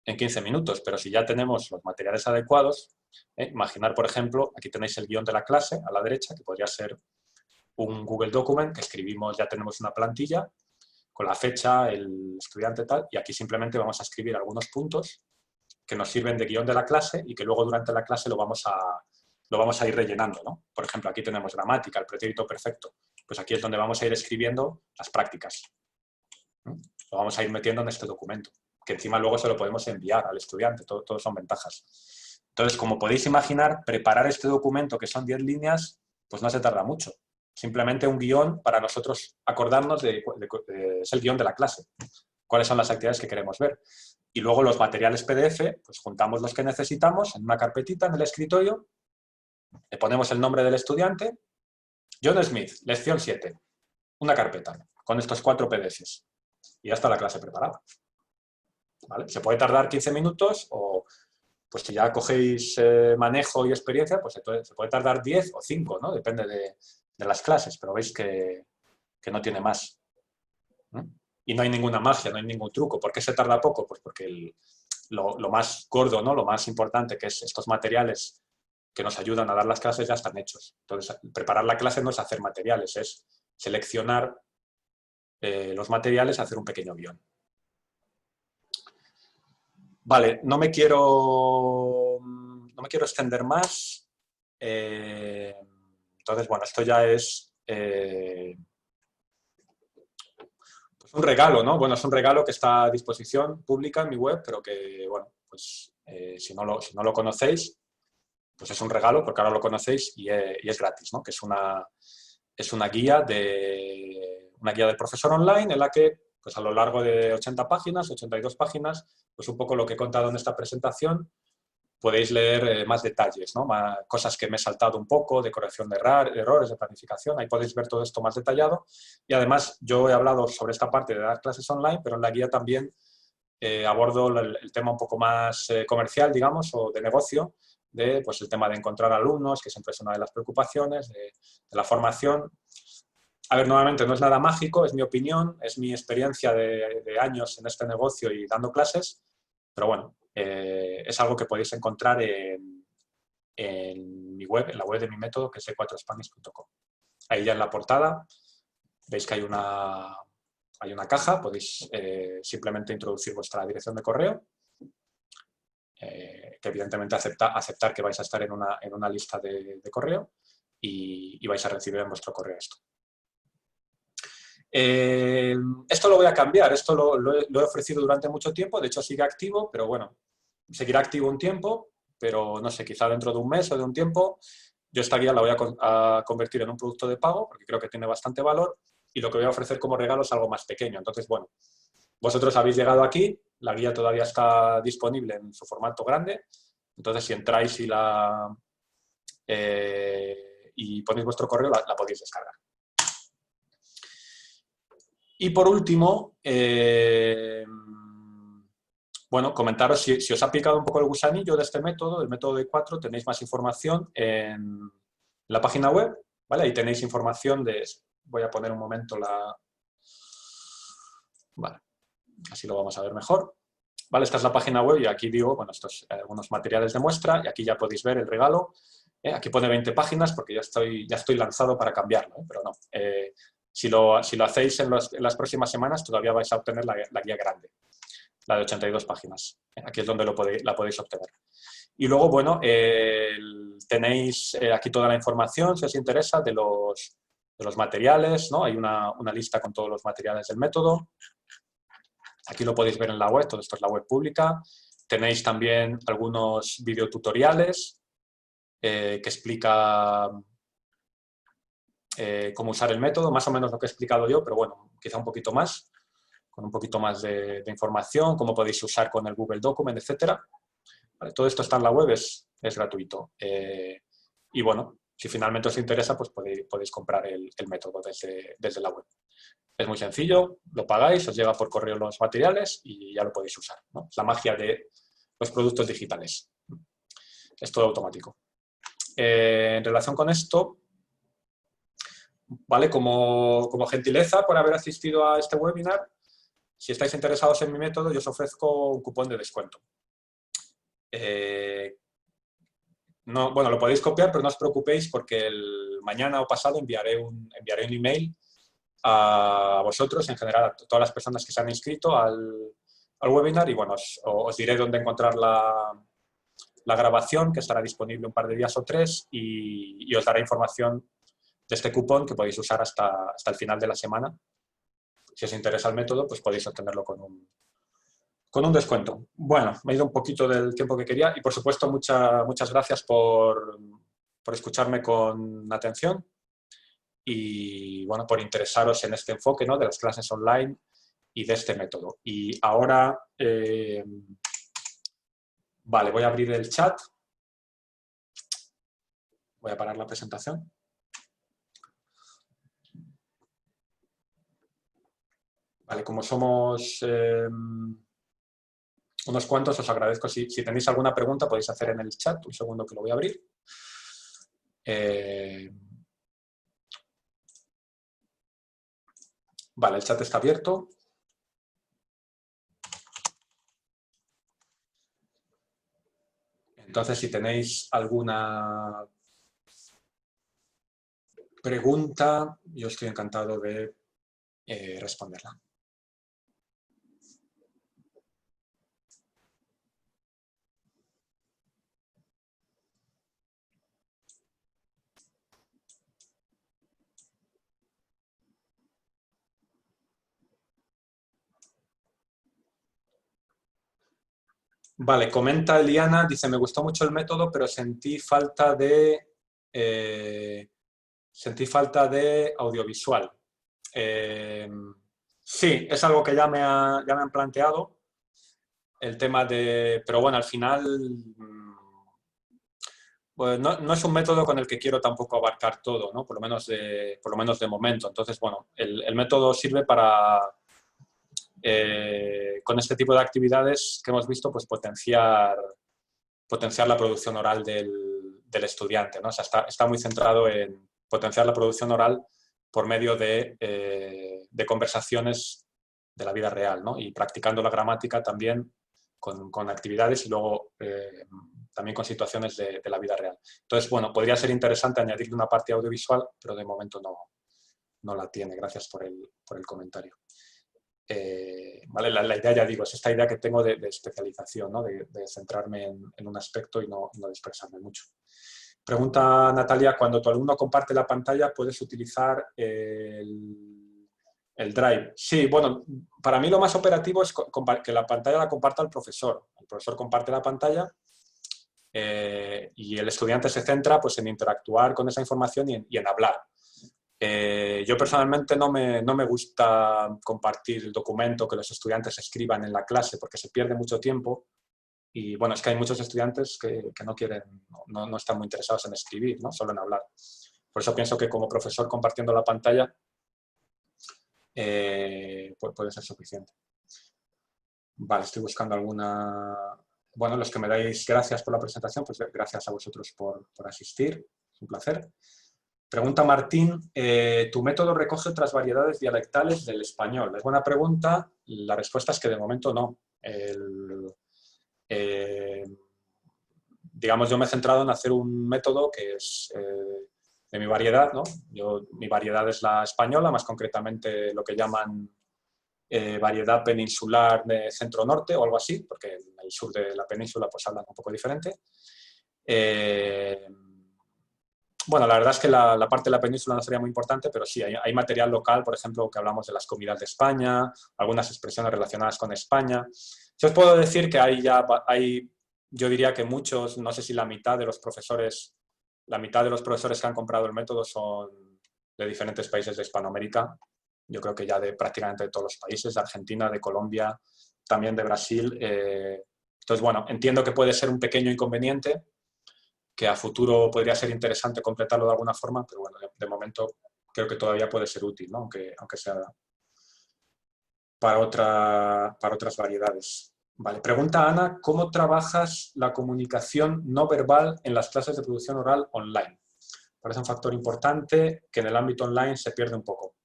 en 15 minutos, pero si ya tenemos los materiales adecuados, imaginar, por ejemplo, aquí tenéis el guión de la clase a la derecha, que podría ser un Google Document que escribimos, ya tenemos una plantilla con la fecha, el estudiante tal, y aquí simplemente vamos a escribir algunos puntos que nos sirven de guión de la clase y que luego durante la clase lo vamos a ir rellenando, ¿no? Por ejemplo, aquí tenemos gramática, el pretérito perfecto. Pues aquí es donde vamos a ir escribiendo las prácticas, ¿no? Lo vamos a ir metiendo en este documento, que encima luego se lo podemos enviar al estudiante, todo son ventajas. Entonces, como podéis imaginar, preparar este documento, que son 10 líneas, pues no se tarda mucho. Simplemente un guión para nosotros acordarnos es el guión de la clase. Cuáles son las actividades que queremos ver. Y luego los materiales PDF, pues juntamos los que necesitamos en una carpetita en el escritorio, le ponemos el nombre del estudiante, John Smith, lección 7, una carpeta con estos 4 PDFs. Y ya está la clase preparada, ¿vale? Se puede tardar 15 minutos o, pues si ya cogéis manejo y experiencia, pues se puede tardar 10 o 5, ¿no? Depende de las clases, pero veis que no tiene más, ¿no? Y no hay ninguna magia, no hay ningún truco. ¿Por qué se tarda poco? Pues porque lo más gordo, ¿no? Lo más importante, que es estos materiales que nos ayudan a dar las clases, ya están hechos. Entonces, preparar la clase no es hacer materiales, es seleccionar los materiales, hacer un pequeño guión. Vale, no me quiero extender más. Entonces, bueno, esto ya es pues un regalo, ¿no? Bueno, es un regalo que está a disposición pública en mi web, pero que, bueno, pues si no lo conocéis, pues es un regalo porque ahora lo conocéis y es gratis, ¿no? Que es una guía del profesor online en la que, pues a lo largo de 80 páginas, 82 páginas, pues un poco lo que he contado en esta presentación, podéis leer más detalles, ¿no? Cosas que me he saltado un poco, de corrección de errores, de planificación, ahí podéis ver todo esto más detallado. Y además yo he hablado sobre esta parte de dar clases online, pero en la guía también abordo el tema un poco más comercial, digamos, o de negocio, pues el tema de encontrar alumnos, que siempre es una de las preocupaciones, de la formación. A ver, nuevamente, no es nada mágico, es mi opinión, es mi experiencia de años en este negocio y dando clases, pero bueno, es algo que podéis encontrar en mi web, en la web de mi método, que es d4spanish.com. Ahí ya en la portada veis que hay una caja, podéis simplemente introducir vuestra dirección de correo, que evidentemente aceptar que vais a estar en una lista de correo y vais a recibir en vuestro correo esto. Esto lo voy a cambiar, esto lo he ofrecido durante mucho tiempo, de hecho sigue activo, pero bueno, seguirá activo un tiempo, pero no sé, quizá dentro de un mes o de un tiempo, yo esta guía la voy a convertir en un producto de pago, porque creo que tiene bastante valor, y lo que voy a ofrecer como regalo es algo más pequeño. Entonces, bueno, vosotros habéis llegado aquí, la guía todavía está disponible en su formato grande, entonces si entráis y ponéis vuestro correo, la podéis descargar. Y por último, bueno, comentaros si os ha picado un poco el gusanillo de este método, del método D4, tenéis más información en la página web, ¿vale? Ahí tenéis información voy a poner un momento Vale, así lo vamos a ver mejor. Vale, esta es la página web y aquí digo, bueno, estos algunos materiales de muestra y aquí ya podéis ver el regalo. Aquí pone 20 páginas porque ya estoy lanzado para cambiarlo, pero no. Si lo hacéis en las próximas semanas, todavía vais a obtener la guía grande, la de 82 páginas. Aquí es donde la podéis obtener. Y luego, bueno, tenéis aquí toda la información, si os interesa, de los materiales, ¿no? Hay una lista con todos los materiales del método. Aquí lo podéis ver en la web, todo esto es la web pública. Tenéis también algunos videotutoriales que explica cómo usar el método, más o menos lo que he explicado yo, pero bueno, quizá un poquito más. con un poquito más de información, cómo podéis usar con el Google Document, etc. Vale, todo esto está en la web, es gratuito. Y bueno, si finalmente os interesa, pues podéis comprar el método desde la web. Es muy sencillo, lo pagáis, os llega por correo los materiales y ya lo podéis usar, ¿no? Es la magia de los productos digitales. Es todo automático. En relación con esto, ¿vale? Como gentileza por haber asistido a este webinar, si estáis interesados en mi método, yo os ofrezco un cupón de descuento. No, bueno, lo podéis copiar, pero no os preocupéis porque mañana o pasado enviaré un email a vosotros, en general a todas las personas que se han inscrito al webinar y bueno, os diré dónde encontrar la grabación, que estará disponible un par de días o 3 y os daré información de este cupón que podéis usar hasta el final de la semana. Si os interesa el método, pues podéis obtenerlo con un descuento. Bueno, me he ido un poquito del tiempo que quería y, por supuesto, muchas gracias por escucharme con atención y, bueno, por interesaros en este enfoque, ¿no?, de las clases online y de este método. Y ahora, vale, voy a abrir el chat. Voy a parar la presentación. Vale, como somos unos cuantos, os agradezco. Si tenéis alguna pregunta, podéis hacer en el chat. Un segundo que lo voy a abrir. Vale, el chat está abierto. Entonces, si tenéis alguna pregunta, yo estoy encantado de responderla. Vale, comenta Eliana, dice, me gustó mucho el método, pero sentí falta de audiovisual. Sí, es algo que ya me han planteado, el tema de... Pero bueno, al final, pues no es un método con el que quiero tampoco abarcar todo, ¿no? Por lo menos de momento. Entonces, bueno, el método sirve para... con este tipo de actividades que hemos visto, pues potenciar la producción oral del estudiante, ¿no? O sea, está muy centrado en potenciar la producción oral por medio de conversaciones de la vida real, ¿no? Y practicando la gramática también con actividades y luego también con situaciones de la vida real. Entonces, bueno, podría ser interesante añadirle una parte audiovisual, pero de momento no la tiene. Gracias por el comentario. Vale, la idea, ya digo, es esta idea que tengo de especialización, ¿no? de centrarme en un aspecto y no dispersarme mucho. Pregunta Natalia, cuando tu alumno comparte la pantalla, ¿puedes utilizar el Drive? Sí, bueno, para mí lo más operativo es que la pantalla la comparta el profesor. El profesor comparte la pantalla y el estudiante se centra, pues, en interactuar con esa información y en hablar. Yo personalmente no me gusta compartir el documento que los estudiantes escriban en la clase porque se pierde mucho tiempo y bueno, es que hay muchos estudiantes que no quieren, no están muy interesados en escribir, ¿no? Solo en hablar. Por eso pienso que como profesor compartiendo la pantalla puede ser suficiente. Vale, estoy buscando alguna... Bueno, los que me dais gracias por la presentación, pues gracias a vosotros por asistir, es un placer. Pregunta Martín, ¿tu método recoge otras variedades dialectales del español? Es buena pregunta, la respuesta es que de momento no. Digamos, yo me he centrado en hacer un método que es de mi variedad, ¿no? Mi variedad es la española, más concretamente lo que llaman variedad peninsular de centro-norte o algo así, porque en el sur de la península pues hablan un poco diferente. Bueno, la verdad es que la parte de la península no sería muy importante, pero sí, hay material local, por ejemplo, que hablamos de las comidas de España, algunas expresiones relacionadas con España. Yo os puedo decir que yo diría que muchos, no sé si la mitad de los profesores que han comprado el método son de diferentes países de Hispanoamérica, yo creo que ya de prácticamente de todos los países, de Argentina, de Colombia, también de Brasil. Entonces, bueno, entiendo que puede ser un pequeño inconveniente, que a futuro podría ser interesante completarlo de alguna forma, pero bueno, de momento creo que todavía puede ser útil, ¿no? Aunque sea para otras variedades. Vale. Pregunta Ana, ¿cómo trabajas la comunicación no verbal en las clases de producción oral online? Parece un factor importante que en el ámbito online se pierde un poco.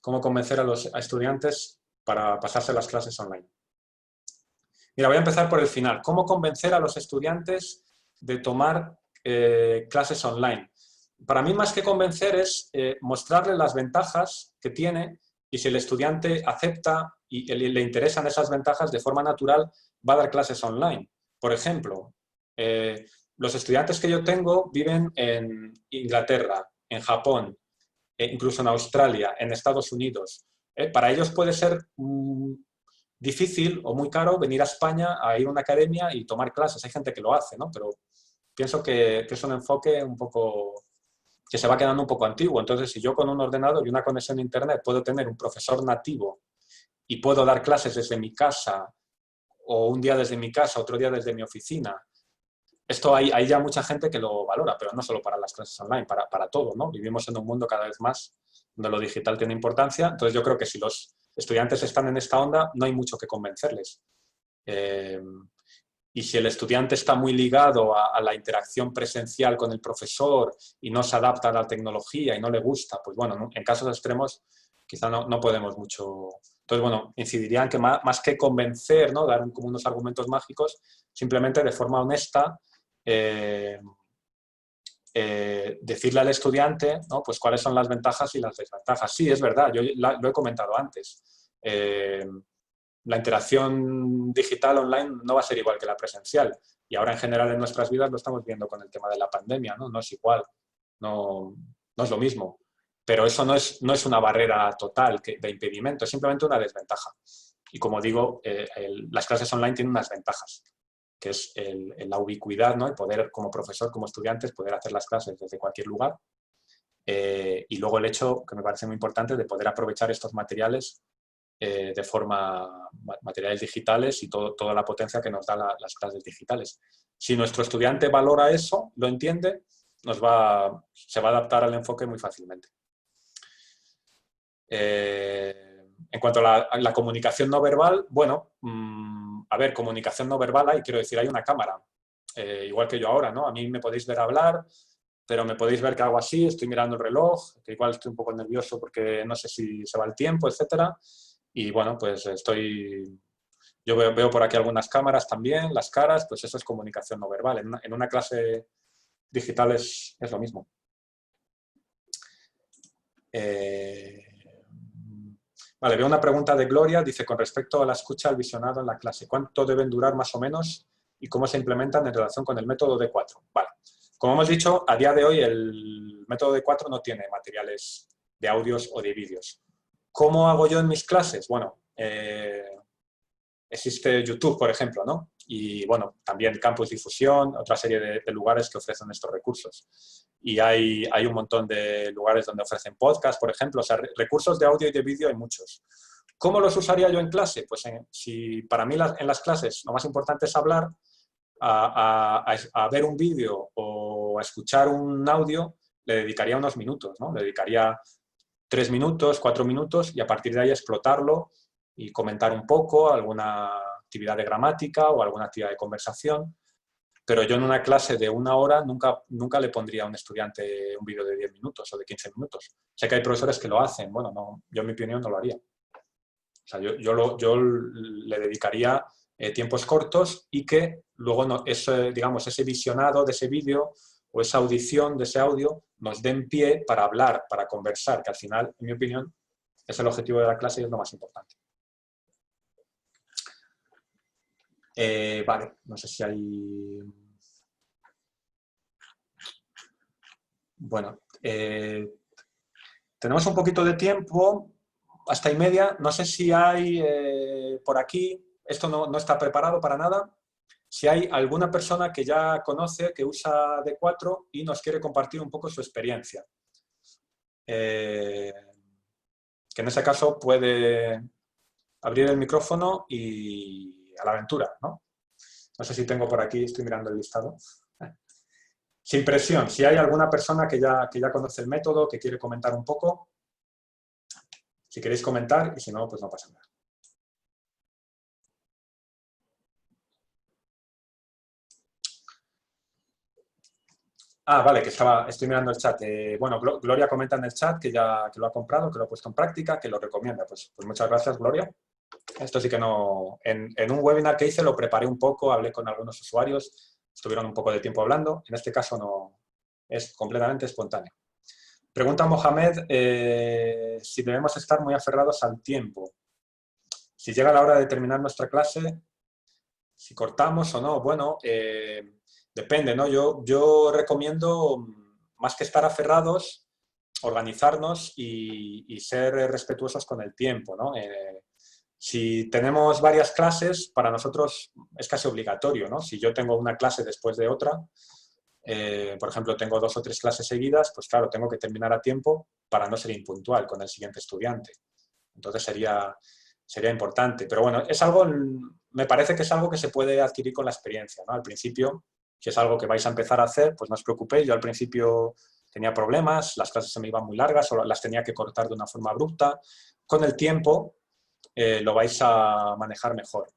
¿Cómo convencer a estudiantes para pasarse las clases online? Mira, voy a empezar por el final. ¿Cómo convencer a los estudiantes de tomar clases online? Para mí, más que convencer, es mostrarles las ventajas que tiene, y si el estudiante acepta y le interesan esas ventajas, de forma natural va a dar clases online. Por ejemplo, los estudiantes que yo tengo viven en Inglaterra, en Japón, incluso en Australia, en Estados Unidos. Para ellos puede ser difícil o muy caro venir a España a ir a una academia y tomar clases. Hay gente que lo hace, ¿no? Pero pienso que es un enfoque un poco que se va quedando un poco antiguo. Entonces, si yo con un ordenador y una conexión a Internet puedo tener un profesor nativo y puedo dar clases desde mi casa, o un día desde mi casa, otro día desde mi oficina, esto hay ya mucha gente que lo valora, pero no solo para las clases online, para todo, ¿no? Vivimos en un mundo cada vez más donde lo digital tiene importancia. Entonces, yo creo que si los estudiantes están en esta onda, no hay mucho que convencerles. Y si el estudiante está muy ligado a la interacción presencial con el profesor y no se adapta a la tecnología y no le gusta, pues bueno, en casos extremos quizá no podemos mucho. Entonces, bueno, incidiría en que más que convencer, ¿no? Dar como unos argumentos mágicos, simplemente de forma honesta decirle al estudiante, ¿no? Pues cuáles son las ventajas y las desventajas. Sí, es verdad, yo lo he comentado antes. La interacción digital online no va a ser igual que la presencial. Y ahora en general en nuestras vidas lo estamos viendo con el tema de la pandemia, ¿no? No es igual, no es lo mismo. Pero eso no es una barrera total de impedimento, es simplemente una desventaja. Y como digo, las clases online tienen unas ventajas, que es la ubicuidad, ¿no? El poder, como profesor, como estudiantes, poder hacer las clases desde cualquier lugar. Y luego el hecho, que me parece muy importante, de poder aprovechar estos materiales de forma, materiales digitales y toda la potencia que nos da las clases digitales. Si nuestro estudiante valora eso, lo entiende, se va a adaptar al enfoque muy fácilmente. En cuanto a la comunicación no verbal, bueno, a ver, comunicación no verbal quiero decir, hay una cámara, igual que yo ahora, ¿no? A mí me podéis ver hablar, pero me podéis ver que hago así, estoy mirando el reloj, que igual estoy un poco nervioso porque no sé si se va el tiempo, etcétera. Y bueno, pues yo veo por aquí algunas cámaras también, las caras, pues eso es comunicación no verbal. En una clase digital es lo mismo. Vale, veo una pregunta de Gloria, dice, con respecto a la escucha al visionado en la clase, ¿cuánto deben durar más o menos y cómo se implementan en relación con el método D4? Vale, como hemos dicho, a día de hoy el método D4 no tiene materiales de audios o de vídeos. ¿Cómo hago yo en mis clases? Bueno, existe YouTube, por ejemplo, ¿no? Y, bueno, también Campus Difusión, otra serie de lugares que ofrecen estos recursos. Y hay un montón de lugares donde ofrecen podcast, por ejemplo. O sea, recursos de audio y de vídeo hay muchos. ¿Cómo los usaría yo en clase? Pues si para mí en las clases lo más importante es hablar, a ver un vídeo o a escuchar un audio, le dedicaría unos minutos, ¿no? Le dedicaría 3 minutos, 4 minutos y a partir de ahí explotarlo y comentar un poco alguna actividad de gramática o alguna actividad de conversación. Pero yo en una clase de 1 hora nunca le pondría a un estudiante un vídeo de 10 minutos o de 15 minutos. Sé que hay profesores que lo hacen, bueno, no, yo en mi opinión no lo haría. O sea, yo le dedicaría tiempos cortos y que luego digamos, ese visionado de ese vídeo o esa audición de ese audio nos den pie para hablar, para conversar, que al final, en mi opinión, es el objetivo de la clase y es lo más importante. Vale, no sé si hay... Bueno, tenemos un poquito de tiempo, hasta y media. No sé si hay por aquí, esto no está preparado para nada, si hay alguna persona que ya conoce, que usa D4 y nos quiere compartir un poco su experiencia. que en ese caso puede abrir el micrófono y a la aventura, ¿no? No sé si tengo por aquí, estoy mirando el listado. Sin presión, si hay alguna persona que ya conoce el método, que quiere comentar un poco, si queréis comentar, y si no, pues no pasa nada. Vale, que estoy mirando el chat. Bueno, Gloria comenta en el chat que lo ha comprado, que lo ha puesto en práctica, que lo recomienda. Pues muchas gracias, Gloria. Esto sí que no... En un webinar que hice lo preparé un poco, hablé con algunos usuarios, estuvieron un poco de tiempo hablando. En este caso no, es completamente espontáneo. Pregunta Mohamed si debemos estar muy aferrados al tiempo. Si llega la hora de terminar nuestra clase, si cortamos o no. Bueno, depende, ¿no? Yo recomiendo, más que estar aferrados, organizarnos y ser respetuosos con el tiempo, ¿no? Si tenemos varias clases, para nosotros es casi obligatorio, ¿no? Si yo tengo una clase después de otra, por ejemplo, tengo 2 o 3 clases seguidas, pues claro, tengo que terminar a tiempo para no ser impuntual con el siguiente estudiante. Entonces sería importante. Pero bueno, me parece que es algo que se puede adquirir con la experiencia, ¿no? Al principio, si es algo que vais a empezar a hacer, pues no os preocupéis. Yo al principio tenía problemas, las clases se me iban muy largas o las tenía que cortar de una forma abrupta. Con el tiempo lo vais a manejar mejor.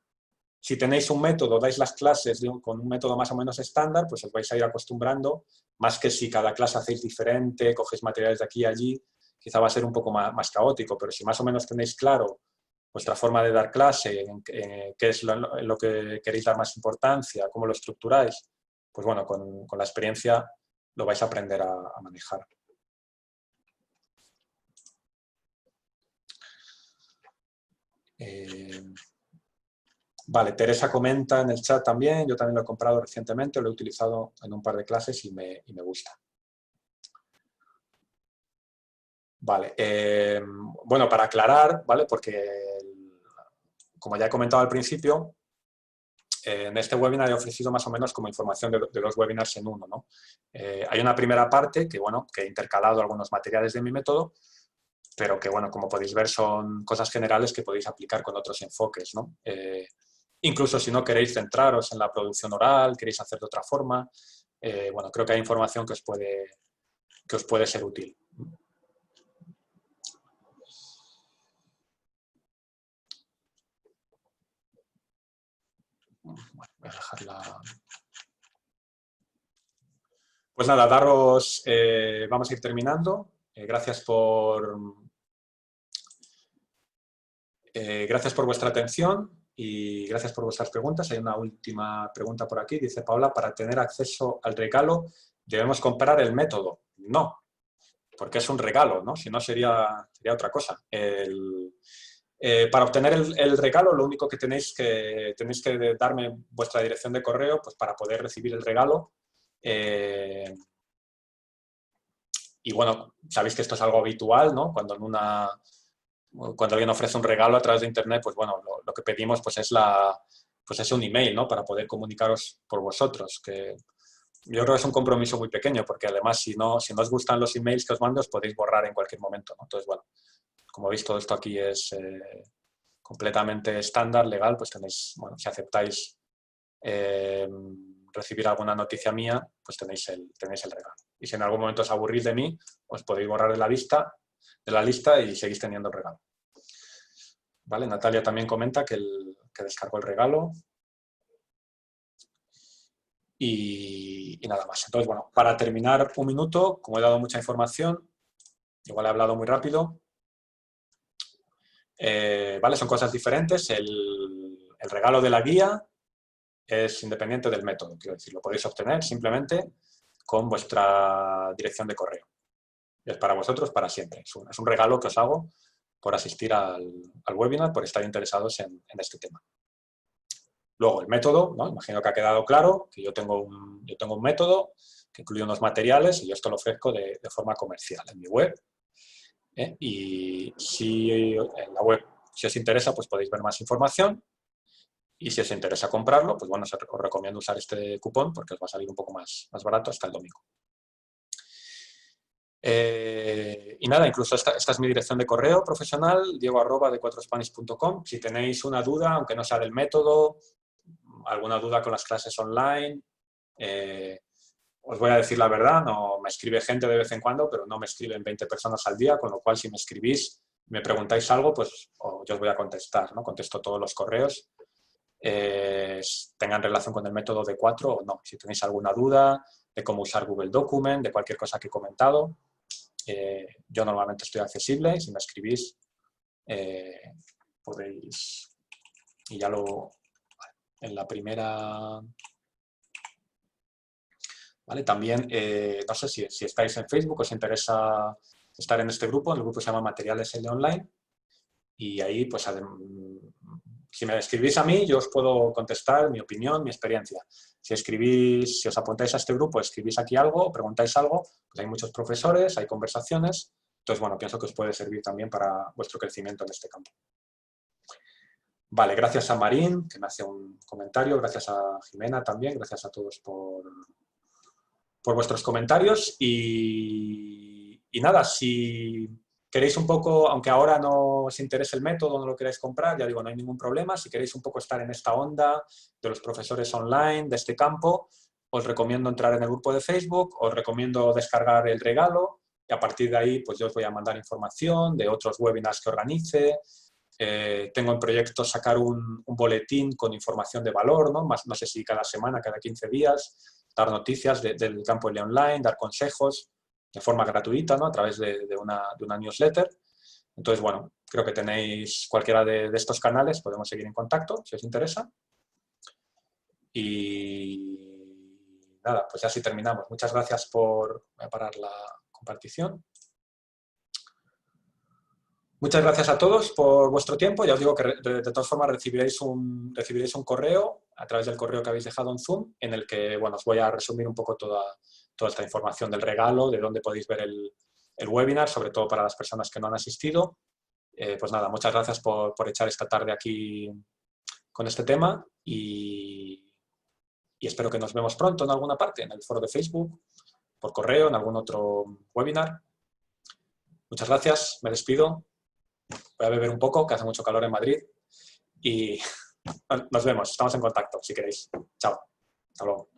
Si tenéis un método, dais las clases con un método más o menos estándar, pues os vais a ir acostumbrando, más que si cada clase hacéis diferente, cogéis materiales de aquí y allí, quizá va a ser un poco más caótico, pero si más o menos tenéis claro vuestra forma de dar clase, qué es lo que queréis dar más importancia, cómo lo estructuráis, pues bueno, con la experiencia lo vais a aprender a manejar. Vale, Teresa comenta en el chat también, yo también lo he comprado recientemente, lo he utilizado en un par de clases y me gusta. Vale, bueno, para aclarar, ¿vale? Porque, como ya he comentado al principio, en este webinar he ofrecido más o menos como información de los webinars en uno, ¿no? Hay una primera parte que, bueno, que he intercalado algunos materiales de mi método, pero que, bueno, como podéis ver, son cosas generales que podéis aplicar con otros enfoques, ¿no? Incluso si no queréis centraros en la producción oral, queréis hacer de otra forma, bueno, creo que hay información que os puede ser útil. Bueno, voy a dejarla. Pues nada, vamos a ir terminando. Gracias por vuestra atención y gracias por vuestras preguntas. Hay una última pregunta por aquí. Dice Paula, para tener acceso al regalo, ¿debemos comprar el método? No, porque es un regalo, ¿no? Si no, sería otra cosa. Para obtener el regalo, lo único que tenéis que darme vuestra dirección de correo, pues para poder recibir el regalo. Y bueno, sabéis que esto es algo habitual, ¿no? Cuando alguien ofrece un regalo a través de Internet, pues bueno, lo que pedimos pues es un email, ¿no? Para poder comunicaros por vosotros, que yo creo que es un compromiso muy pequeño, porque además si no os gustan los emails que os mando, os podéis borrar en cualquier momento, ¿no? Entonces, bueno, como veis, todo esto aquí es completamente estándar, legal, pues tenéis, bueno, si aceptáis recibir alguna noticia mía, pues tenéis el regalo. Y si en algún momento os aburrís de mí, os podéis borrar de la lista y seguís teniendo el regalo. ¿Vale? Natalia también comenta que descargó el regalo. Y nada más. Entonces, bueno, para terminar un minuto, como he dado mucha información, igual he hablado muy rápido, ¿vale? Son cosas diferentes. El regalo de la guía es independiente del método, quiero decir, lo podéis obtener simplemente con vuestra dirección de correo. Es para vosotros para siempre. Es un regalo que os hago por asistir al webinar, por estar interesados en este tema. Luego, el método, ¿no? Imagino que ha quedado claro que yo tengo un método que incluye unos materiales y yo esto lo ofrezco de forma comercial en mi web. Y si en la web, si os interesa, pues podéis ver más información. Y si os interesa comprarlo, pues bueno, os recomiendo usar este cupón porque os va a salir un poco más barato hasta el domingo. Y nada, incluso esta es mi dirección de correo profesional, diego@de4spanish.com. Si tenéis una duda, aunque no sea del método, alguna duda con las clases online, os voy a decir la verdad, no me escribe gente de vez en cuando, pero no me escriben 20 personas al día, con lo cual si me escribís, me preguntáis algo, pues yo os voy a contestar, ¿no? Contesto todos los correos, tengan relación con el método D4 o no. Si tenéis alguna duda de cómo usar Google Document, de cualquier cosa que he comentado, yo normalmente estoy accesible. Si me escribís, podéis... Y ya en la primera... ¿Vale? También, no sé si estáis en Facebook, os interesa estar en este grupo. El grupo se llama Materiales L Online. Y ahí, pues, si me escribís a mí, yo os puedo contestar mi opinión, mi experiencia. Si os apuntáis a este grupo, escribís aquí algo, preguntáis algo, pues hay muchos profesores, hay conversaciones. Entonces, bueno, pienso que os puede servir también para vuestro crecimiento en este campo. Vale, gracias a Marín, que me hace un comentario, gracias a Jimena también, gracias a todos por vuestros comentarios y nada, si queréis un poco, aunque ahora no os interese el método, no lo queráis comprar, ya digo, no hay ningún problema. Si queréis un poco estar en esta onda de los profesores online, de este campo, os recomiendo entrar en el grupo de Facebook, os recomiendo descargar el regalo y a partir de ahí pues yo os voy a mandar información de otros webinars que organice. Tengo en proyecto sacar un boletín con información de valor, ¿no? No sé si cada semana, cada 15 días, dar noticias del campo L online, dar consejos de forma gratuita, ¿no? A través de una newsletter. Entonces, bueno, creo que tenéis cualquiera de estos canales, podemos seguir en contacto si os interesa. Y nada, pues ya sí terminamos. Muchas gracias por... Voy a parar la compartición. Muchas gracias a todos por vuestro tiempo. Ya os digo que de todas formas recibiréis un correo a través del correo que habéis dejado en Zoom, en el que, bueno, os voy a resumir un poco toda esta información del regalo, de dónde podéis ver el webinar, sobre todo para las personas que no han asistido. Pues nada, muchas gracias por echar esta tarde aquí con este tema y espero que nos vemos pronto en alguna parte, en el foro de Facebook, por correo, en algún otro webinar. Muchas gracias, me despido. Voy a beber un poco, que hace mucho calor en Madrid. Y nos vemos, estamos en contacto, si queréis. Chao. Hasta luego.